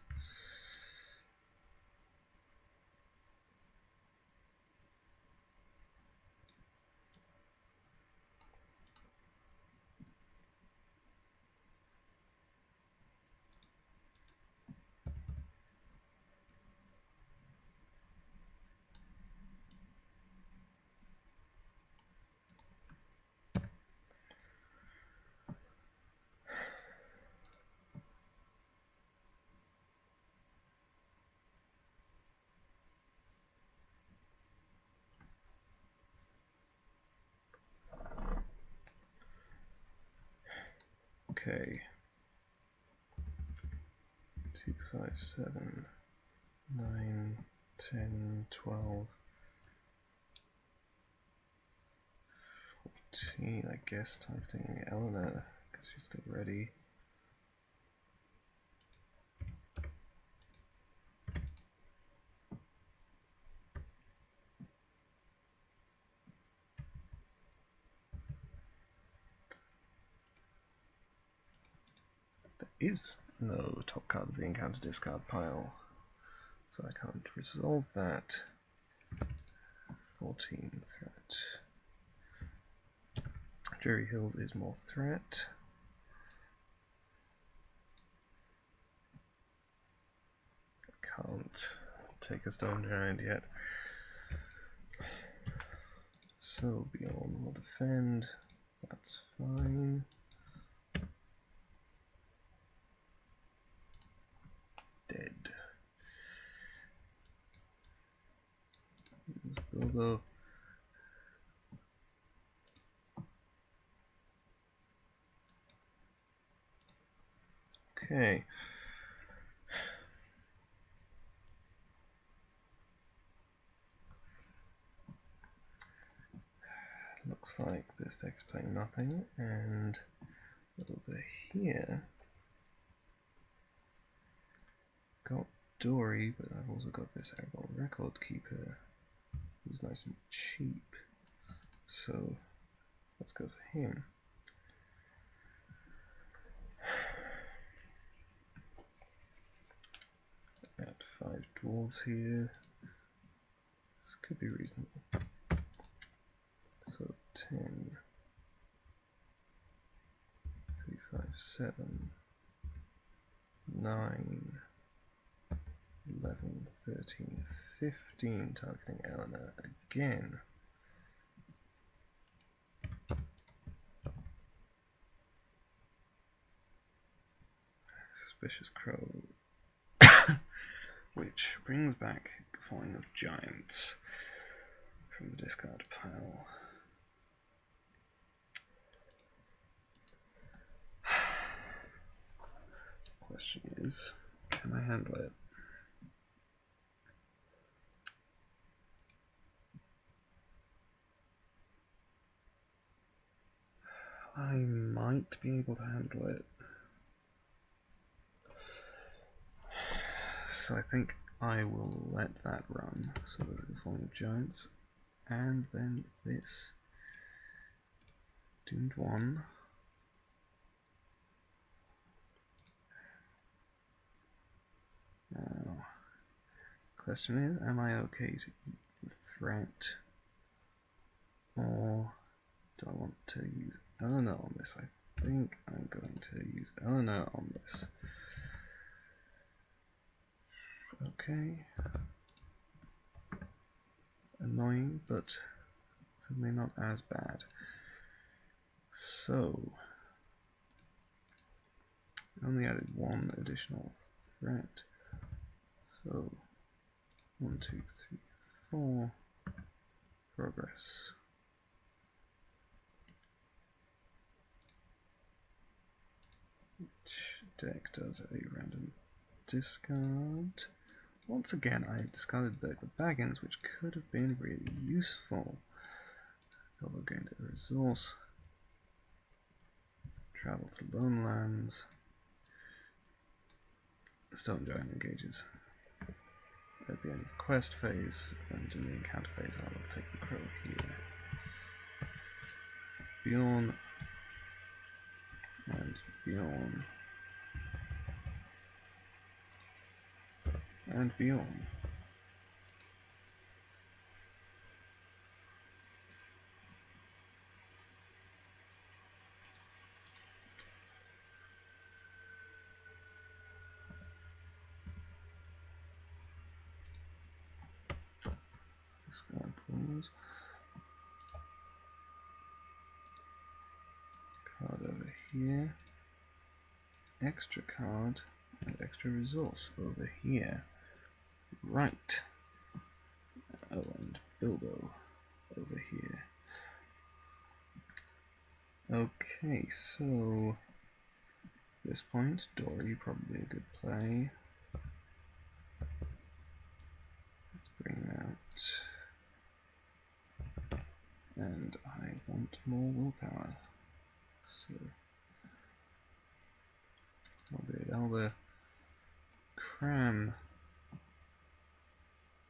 Okay. 2, 5, 7, 9, 10, 12, 14, I guess, targeting Eleanor, because she's still ready. There is no top card of the encounter discard pile, so I can't resolve that. 14 threat. Jerry Hills is more threat. Can't take a stone giant yet. So Bjorn will defend. That's fine. Dead. Bilbo. Okay. Looks like this deck's playing nothing, and over here got Dory, but I've also got this Aragorn Record Keeper, who's nice and cheap. So let's go for him. At 5 dwarves here. This could be reasonable. So 10, 3, 5, 7, 9, 11, 13, 15, targeting Eleanor again. Suspicious Crow, which brings back Falling of Giants from the discard pile. Question is, can I handle it? I might be able to handle it. So I think I will let that run. So there's the Falling of Giants, and then this. Doomed 1. Now, question is, am I okay to eat the threat? Or do I want to use Eleanor on this? I think I'm going to use Eleanor on this. Okay. Annoying, but certainly not as bad. So, I only added 1 additional threat. So, 1, 2, 3, 4. Progress. Each deck does a random discard. Once again, I discarded the Baggins, which could have been really useful. Bilbo gained a resource. Travel to Lone Lands. Stone Giant engages. At the end of the quest phase, and in the encounter phase, I will take the crow here. Bjorn. And Bjorn. And Bjorn. This guy pulls. Card over here. Extra card and extra resource over here. Right. Oh, and Bilbo over here. Okay, so this point. Dory, probably a good play. Let's bring him out. And I want more willpower. So, Elder Cram.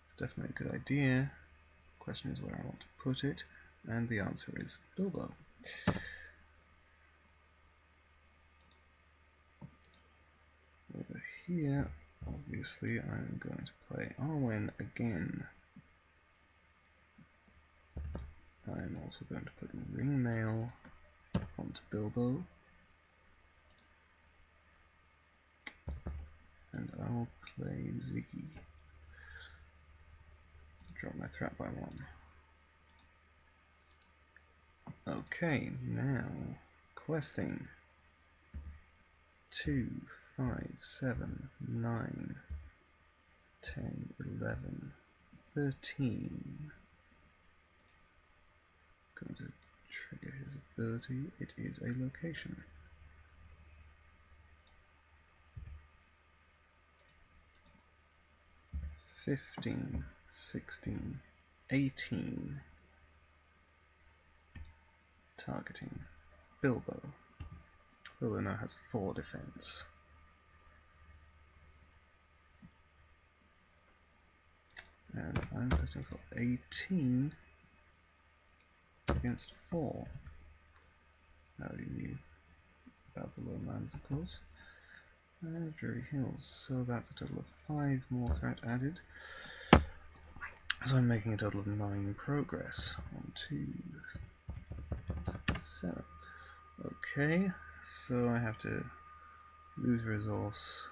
It's definitely a good idea. Question is where I want to put it, and the answer is Bilbo. Over here, obviously, I'm going to play Arwen again. I'm also going to put Ringmail onto Bilbo. And I'll play Ziggy. Drop my threat by 1. Okay, now questing. 2, 5, 7, 9, 10, 11, 13. Going to trigger his ability. It is a location. $15, 16, 18. Targeting Bilbo. Bilbo now has 4 defense. And I'm betting for 18 against 4. I already knew about the Lowlands, of course. And Drury Hills, so that's a total of 5 more threat added. So I'm making a total of 9 progress. 1, 2, 7. Okay, so I have to lose resource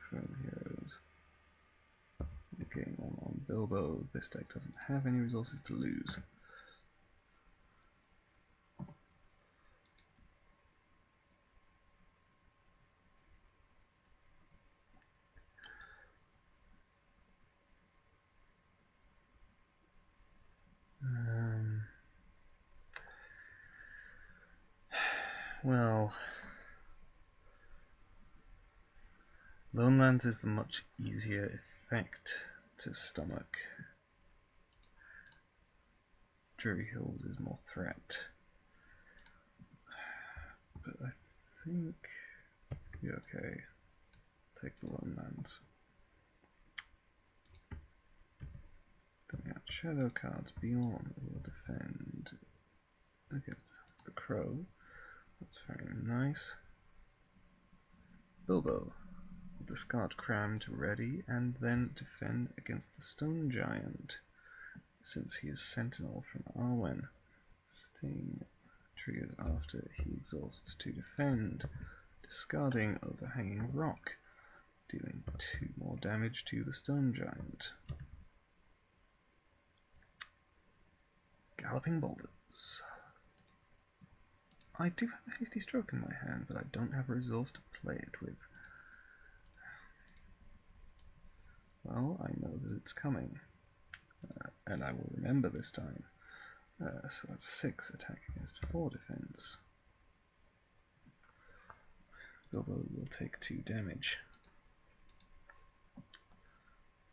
from heroes. Okay, on Bilbo, this deck doesn't have any resources to lose. Well, Lonelands is the much easier effect to stomach. Drury Hills is more threat. But I think... yeah, okay. Take the Lonelands. Coming out shadow cards beyond will defend against the Crow. That's very nice. Bilbo will discard Cram to ready and then defend against the Stone Giant, since he is Sentinel from Arwen. Sting triggers after he exhausts to defend, discarding Overhanging Rock, dealing 2 more damage to the Stone Giant. Galloping Boulders. I do have a Hasty Stroke in my hand, but I don't have a resource to play it with. Well, I know that it's coming, and I will remember this time. So that's 6 attack against 4 defense. Bilbo will take 2 damage.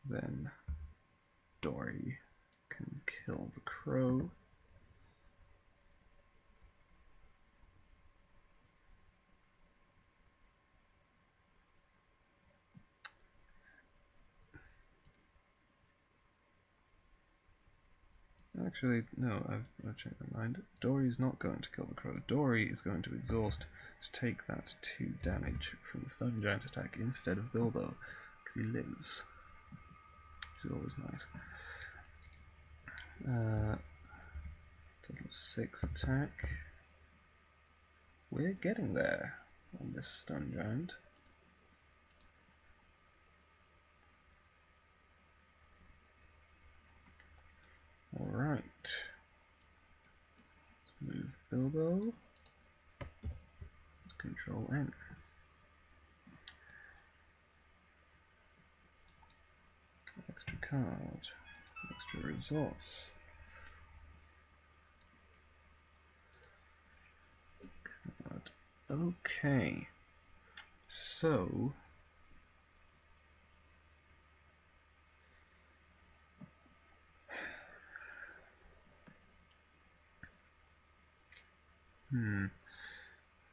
Then Dory can kill the Crow. Actually, no, I've changed my mind. Dory's not going to kill the Crow. Dory is going to exhaust to take that 2 damage from the Stone Giant attack instead of Bilbo, because he lives. Which is always nice. Total of 6 attack. We're getting there on this Stone Giant. Alright. Let's move Bilbo. Let's Control N. Extra card. Extra resource. Card. Okay. So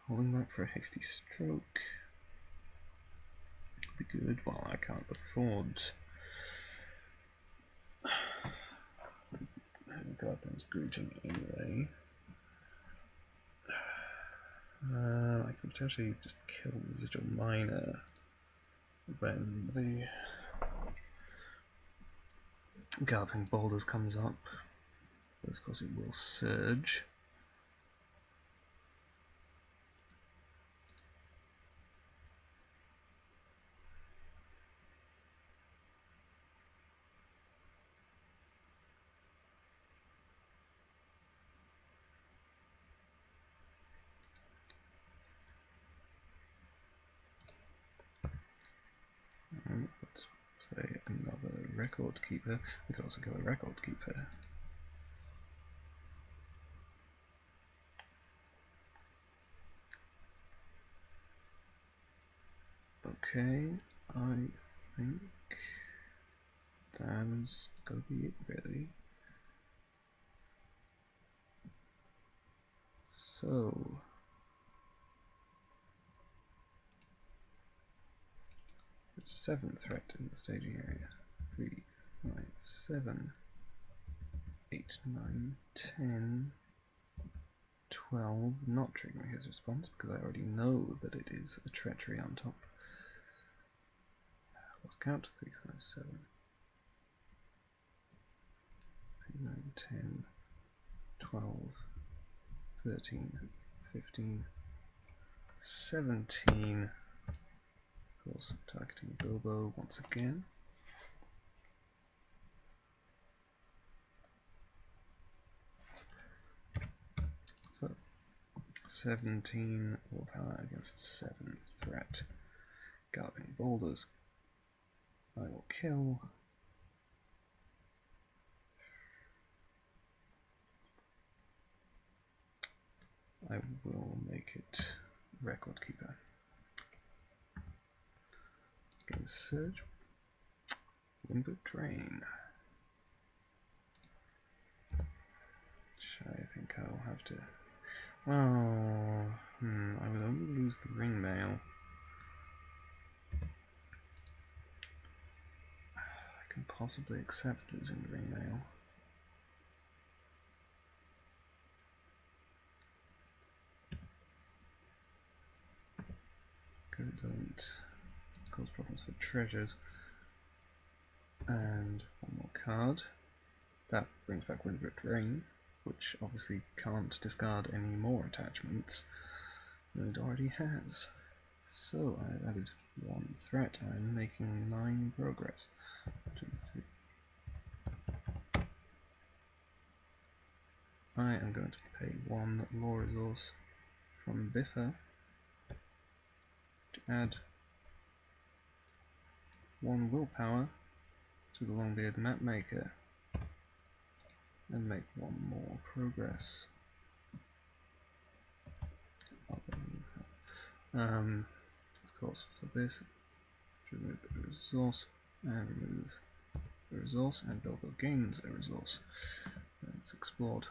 holding back for a hasty stroke would be good. Well, I can't afford Goblin's greeting anyway. I could potentially just kill the residual miner when the Galloping Boulders comes up, but of course it will surge. Let's play another Record Keeper. We could also go a Record Keeper. Okay, I think that's gonna be it really. So there's 7 threat in the staging area. 3, 5, 7, 8, 9, 10, 12. Not triggering his response because I already know that it is a treachery on top. Lost count. 3, 5, 7, 8, 9, 10, 12, 13, 15, 17. Of course, targeting Bilbo once again. So 17 willpower against 7 threat. Galloping Boulders. I will kill. I will make it Record Keeper. Again, Surge. Windward Drain. Which I think I'll have to. Well, I will only lose the ring mail. I can possibly accept losing the ring mail. Because it doesn't cause problems for treasures. And one more card. That brings back Windward Drain, which obviously can't discard any more attachments than it already has. So I've added 1 threat. I'm making 9 progress. 2, 3. I am going to pay 1 lore resource from Biffa to add 1 willpower to the Longbeard Mapmaker and make 1 more progress. Of course, for this, remove a resource and remove a resource, and Bilbo gains a resource. It's explored.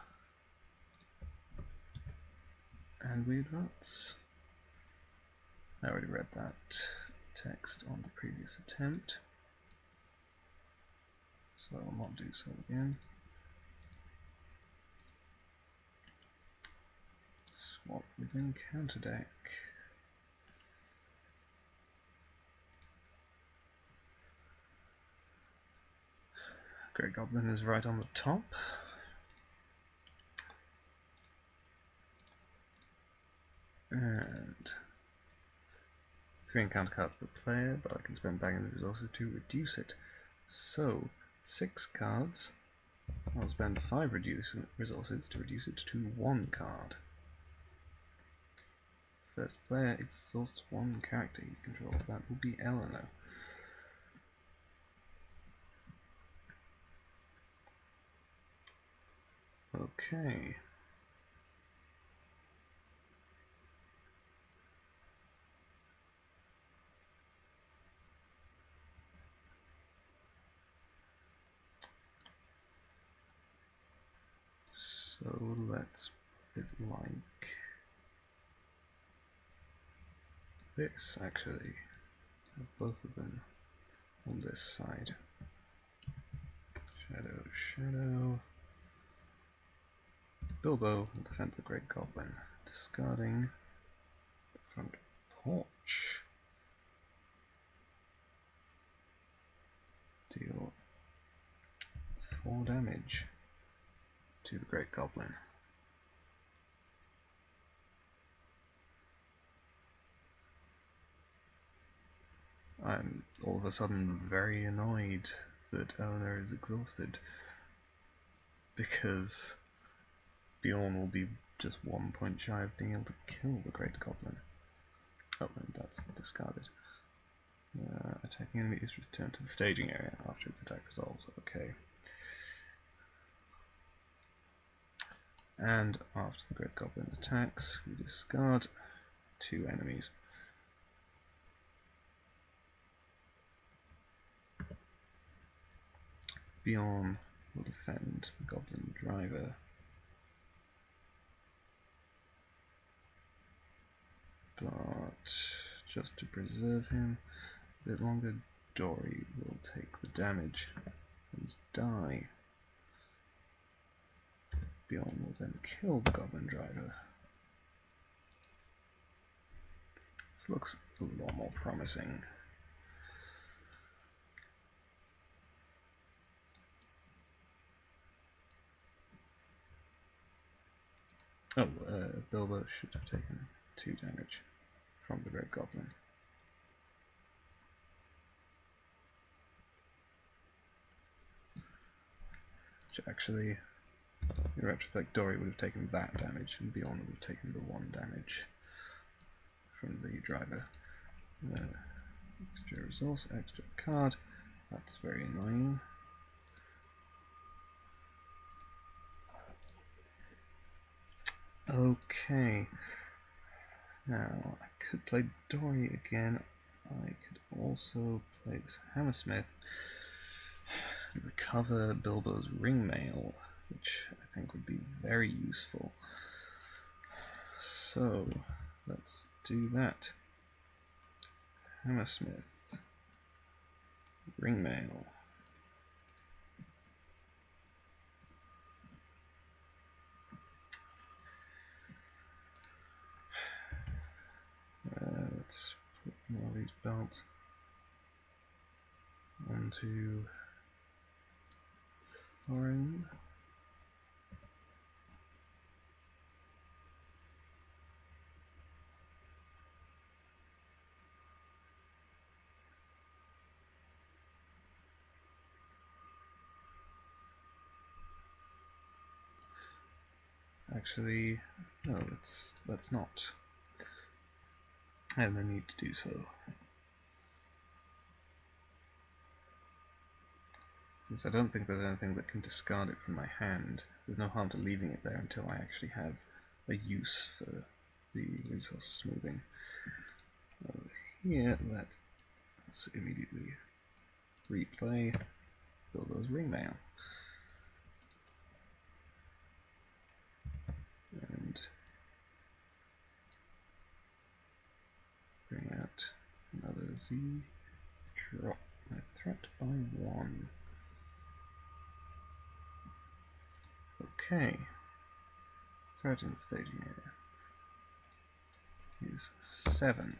And we advance. I already read that text on the previous attempt, so I will not do so again. Swap within counter deck. Great Goblin is right on the top. And 3 encounter cards per player, but I can spend back in the resources to reduce it. So 6 cards. I'll spend 5 resources to reduce it to 1 card. First player exhausts 1 character you control. That will be Eleanor. Okay. So let's put it like this, actually. Have both of them on this side. Shadow, shadow. Bilbo will defend the Great Goblin, discarding the front porch. Deal 4 damage to the Great Goblin. I'm all of a sudden very annoyed that Arnor is exhausted, because Bjorn will be just 1 point shy of being able to kill the Great Goblin. Oh, and that's discarded. Attacking enemy is returned to the staging area after its attack resolves. Okay. And after the Great Goblin attacks, we discard 2 enemies. Bjorn will defend the Goblin Driver. But just to preserve him a bit longer, Dory will take the damage and die. Bjorn will then kill the Goblin Driver. This looks a lot more promising. Oh, Bilbo should have taken 2 damage from the Great Goblin. Which actually, in retrospect, Dory would have taken that damage, and Bjorn would have taken the 1 damage from the driver. Extra resource, extra card. That's very annoying. Okay. Now, I could play Dory again. I could also play this Hammersmith and recover Bilbo's ringmail, which I think would be very useful. So, let's do that. Hammersmith, ringmail. Let's put Molly's belt onto Thorin. Actually, no, let's not. I have no need to do so. Since I don't think there's anything that can discard it from my hand, there's no harm to leaving it there until I actually have a use for the resource smoothing. Over here, let's immediately replay Bilbo's ringmail. And bring out another Z. Drop my threat by 1. Okay. Threat in the staging area is 7.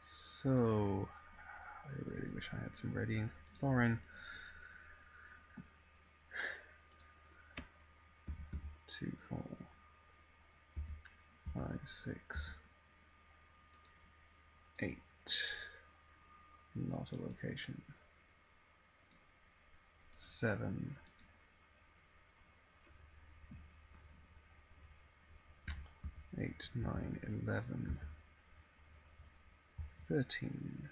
So, I really wish I had some readying for Thorin. 2, 4, 5, 6, 8. Not a location. 7. 8, 9, 11, 13.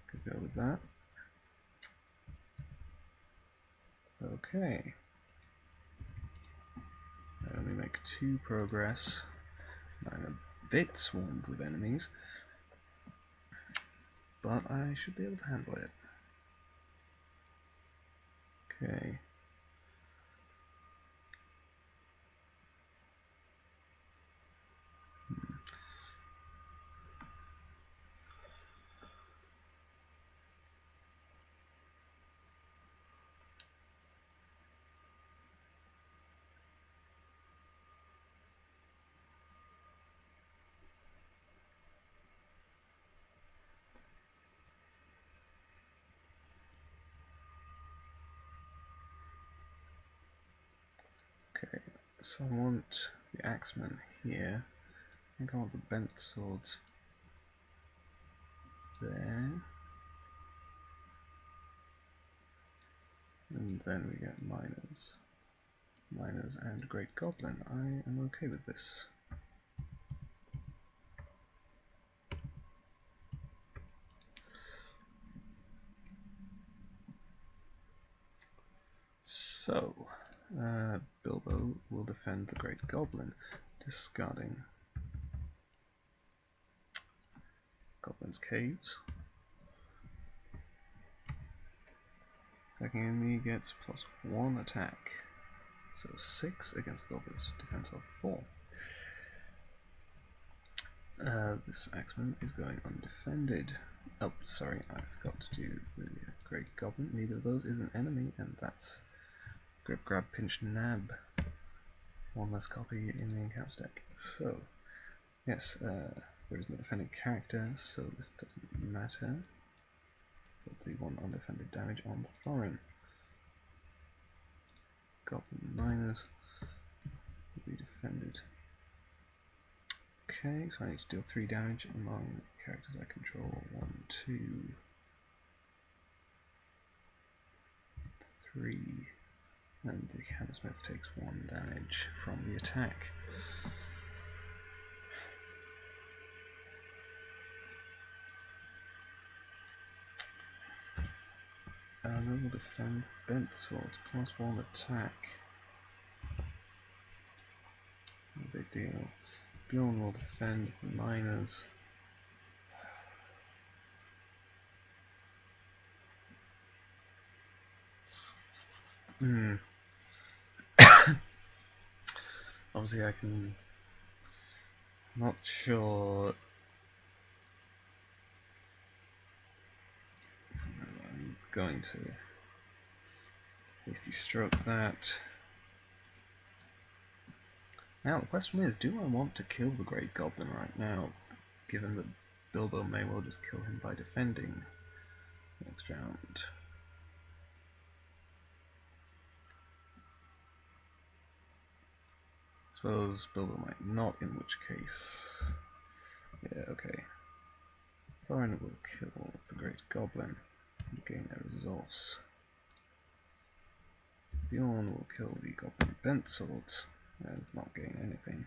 Could go with that. Okay. I only make 2 progress. I'm a bit swarmed with enemies, but I should be able to handle it. Okay. Okay, so I want the axeman here. I think I want the bent swords there. And then we get miners. Miners and Great Goblin. I am okay with this. So, Bilbo will defend the Great Goblin, discarding Goblin's Caves. Attacking enemy gets +1 attack. So 6 against Bilbo's defense of 4. This axeman is going undefended. Oh, sorry, I forgot to do the Great Goblin. Neither of those is an enemy, and that's Grip, Grab, Pinch, Nab. 1 less copy in the encounter deck. So, yes, there is no defending character, so this doesn't matter. But the 1 undefended damage on Thorin. Goblin miners will be defended. Okay, so I need to deal 3 damage among characters I control. 1, 2, 3. And the Hammersmith takes 1 damage from the attack. And then we'll defend Bent Swords, +1 attack. No big deal. Bjorn will defend the miners. Obviously I can... Not sure... I'm going to hasty stroke that. Now the question is, do I want to kill the Great Goblin right now, given that Bilbo may well just kill him by defending next round? I suppose Bilbo might not, in which case... Yeah, okay. Thorin will kill the Great Goblin and gain a resource. Bjorn will kill the Goblin Bent Swords and not gain anything.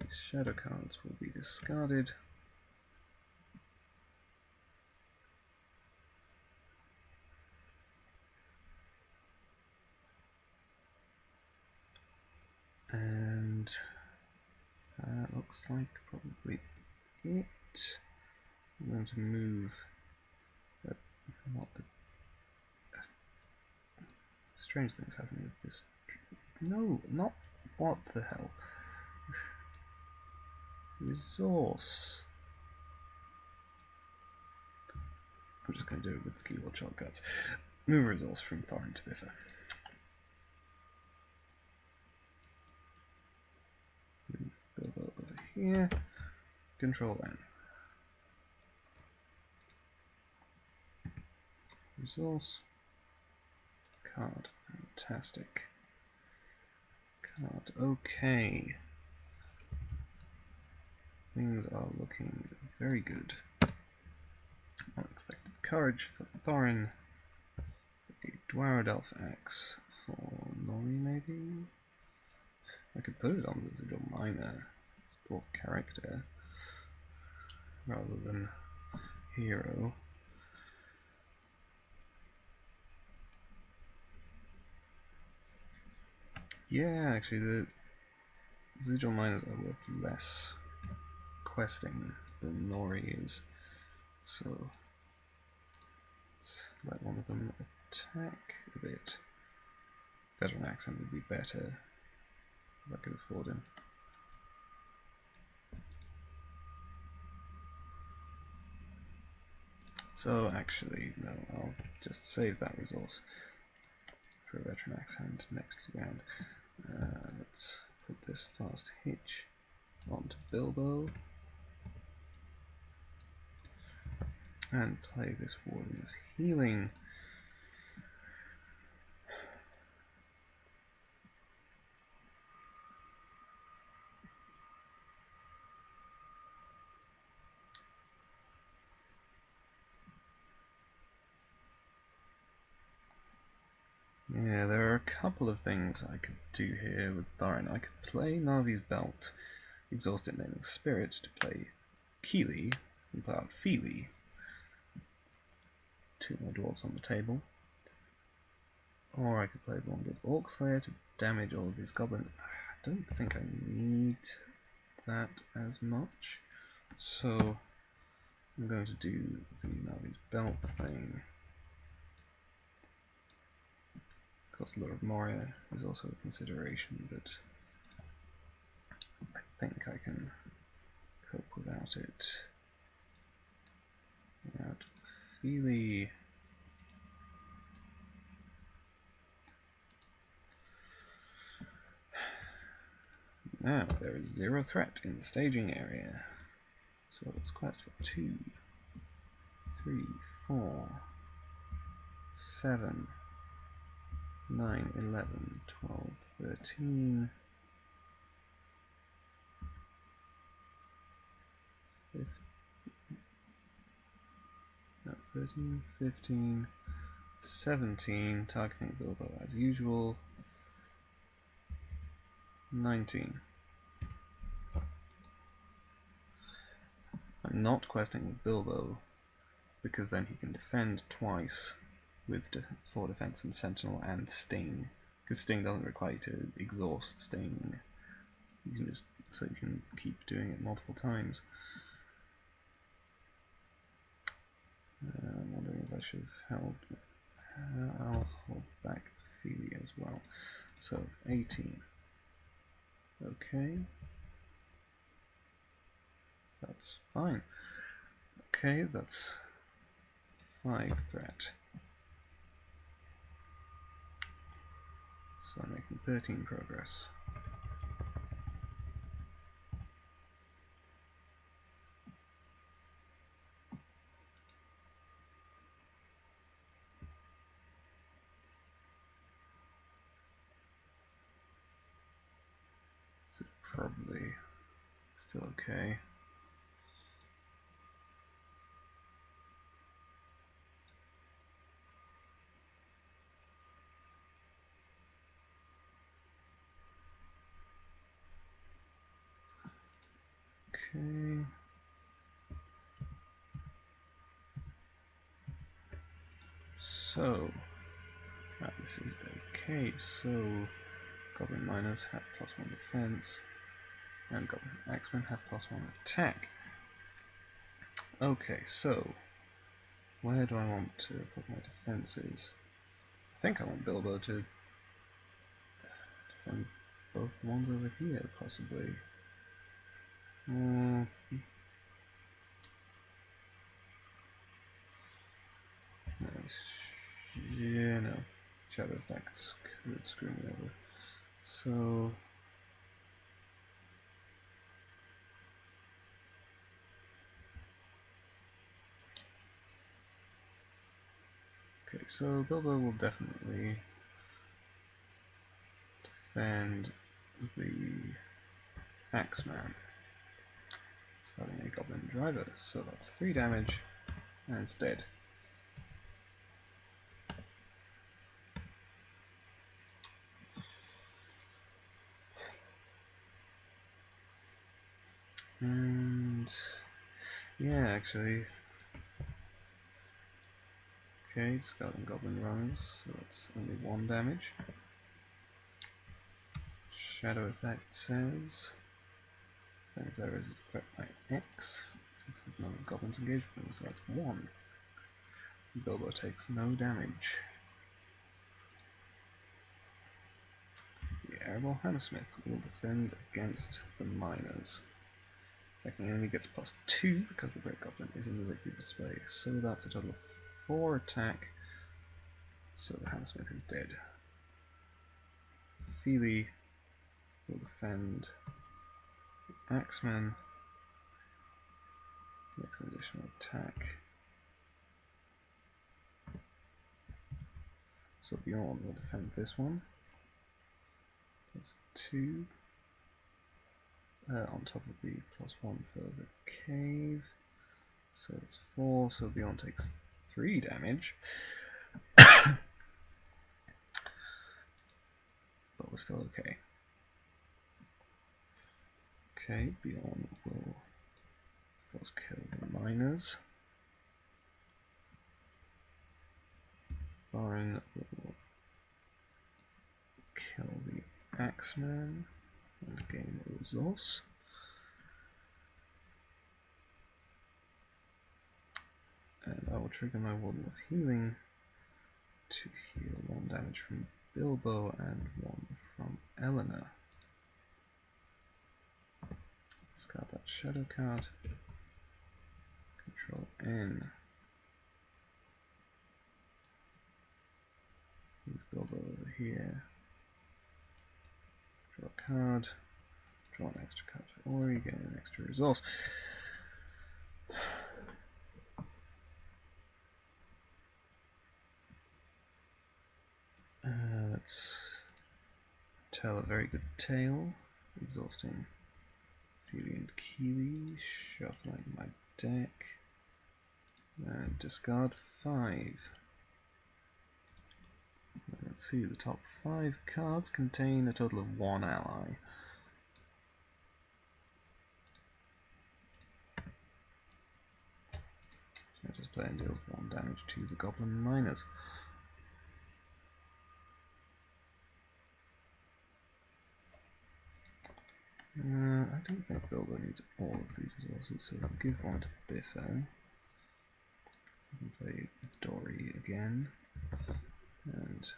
These shadow cards will be discarded. And that looks like probably it. I'm going to move not the strange things happening with this. No, not what the hell. Resource. I'm just going to do it with the keyboard shortcuts. Move a resource from Thorin to Biffa. Bilbo over here. Control N. Resource. Card. Fantastic. Card. Okay. Things are looking very good. Unexpected courage for Thorin. A Dwarrowed Elf Axe for Nori, maybe? I could put it on the Residual Miner for character rather than hero. Yeah, actually, the residual miners are worth less questing than Nori is. So let's let one of them attack a bit. Veteran accent would be better if I could afford him. So actually, no, I'll just save that resource for a veteran accent next round. Let's put this fast hitch onto Bilbo and play this Warden of Healing. Yeah, there are a couple of things I could do here with Thorin. I could play Navi's Belt, exhaust it naming Spirit to play Keely and play out Feely. 2 more dwarves on the table. Or I could play the Longwood Orc Slayer to damage all of these goblins. I don't think I need that as much. So I'm going to do the Navi's Belt thing. Of course, Lure of Moria is also a consideration, but I think I can cope without it. Without Feely. Now there is 0 threat in the staging area. So let's quest for 2, 3, 4, 7, 9, 11, 12, 13, 13, 15, 17, targeting Bilbo as usual, 19. I'm not questing with Bilbo because then he can defend twice with 4 defense and Sentinel and Sting, because Sting doesn't require you to exhaust Sting. You can just so you can keep doing it multiple times. I'm wondering if I should have held. I'll hold back Feely as well. So 18. Okay. That's fine. Okay, that's 5 threat. So I'm making 13 progress. This is probably still okay. Okay. So, right, this is okay. So, Goblin miners have +1 defense, and Goblin Axemen have +1 attack. Okay, so where do I want to put my defenses? I think I want Bilbo to defend both the ones over here, possibly. Yeah, no. Shadow effects could screw me over. So okay, so Bilbo will definitely defend the Axeman. Starting a Goblin Driver, so that's 3 damage, and it's dead. And yeah, actually, okay, Skull and Goblin runs, so that's only 1 damage. shadow effect says if there is a threat by X, takes the number of goblins engaged, but select 1. Bilbo takes no damage. The Airball Hammersmith will defend against the miners. Attacking enemy gets +2 because the Great Goblin is in the victory display, so that's a total of 4 attack. So the Hammersmith is dead. Feely will defend. The Axeman makes an additional attack. So Bjorn will defend this one. That's 2. On top of the +1 for the cave. So that's 4, so Bjorn takes 3 damage. But we're still okay. Okay, Bjorn will of course kill the miners. Thorin will kill the Axeman and gain a resource. And I will trigger my Warden of Healing to heal 1 damage from Bilbo and 1 from Eleanor. Discard that shadow card. Control N. Move Bilbo over here. Draw a card. Draw an extra card for Ori, gain an extra resource. Let's tell a very good tale. Exhausting Feely and Keely, shuffling my deck, and discard 5. Let's see, the top 5 cards contain a total of 1 ally. So I just play and deal 1 damage to the Goblin miners. I don't think Bilbo needs all of these resources, so I'll give 1 to Biffo. I can play Dory again. And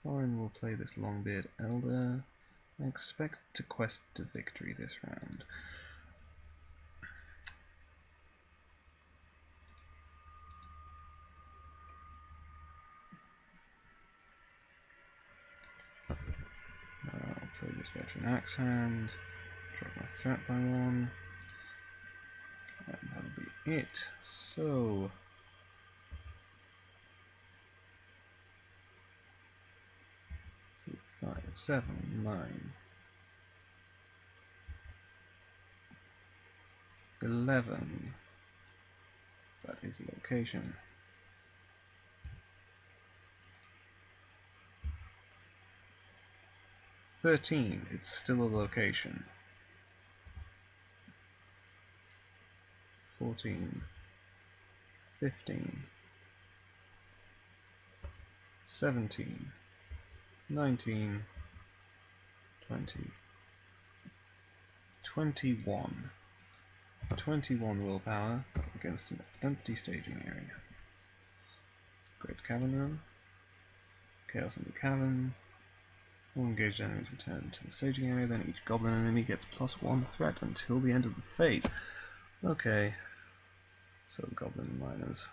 Thorin will play this Longbeard Elder. I expect to quest to victory this round. I'll play this Veteran Axe Hand. Drop my threat by 1, and that'll be it. So, 5, 7, 9, 11. That is a location. 13. It's still a location. 14, 15, 17, 19, 20, 21. 21 willpower against an empty staging area. Great Cavern Room. Chaos in the Cavern. All engaged enemies return to the staging area, then each goblin enemy gets +1 threat until the end of the phase. Okay. So Goblin miners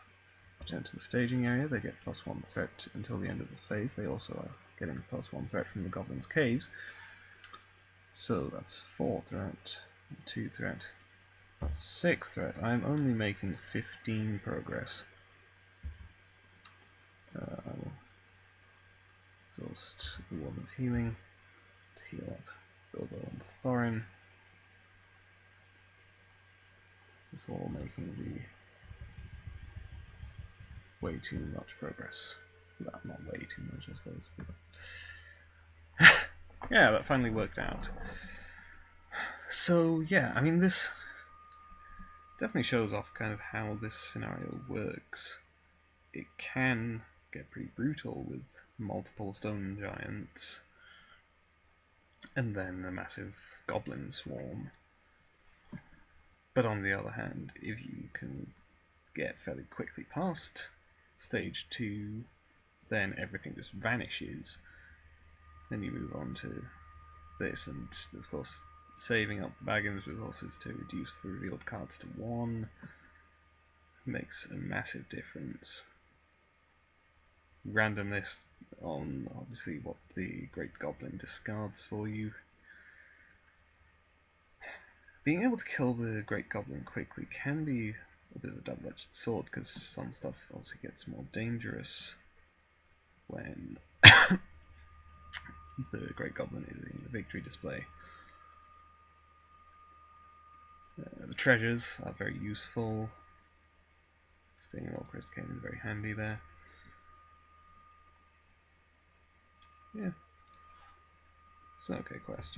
return to the staging area, they get +1 threat until the end of the phase. They also are getting +1 threat from the Goblins' caves. So that's 4 threat, 2 threat, 6 threat. I'm only making 15 progress. I will exhaust the Warden of Healing to heal up Bilbo and Thorin before making the way too much progress. Well, not way too much, I suppose. But yeah, that finally worked out. So yeah, I mean, this definitely shows off kind of how this scenario works. It can get pretty brutal with multiple stone giants. and then a massive goblin swarm. But on the other hand, if you can get fairly quickly past stage 2, then everything just vanishes. Then you move on to this, and of course saving up the Baggins resources to reduce the revealed cards to 1 makes a massive difference. Randomness on obviously what the Great Goblin discards for you. Being able to kill the Great Goblin quickly can be a bit of a double-edged sword, because some stuff obviously gets more dangerous when the Great Goblin is in the victory display. The treasures are very useful. Stinging Roll Crest came in very handy there. Yeah. It's an okay quest.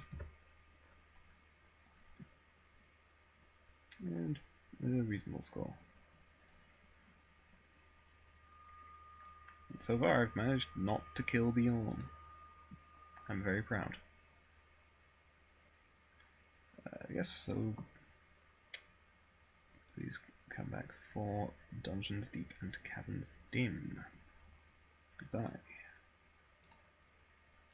And a reasonable score. And so far I've managed not to kill Bjorn. I'm very proud. Yes, so please come back for Dungeons Deep and Caverns Dim. Goodbye.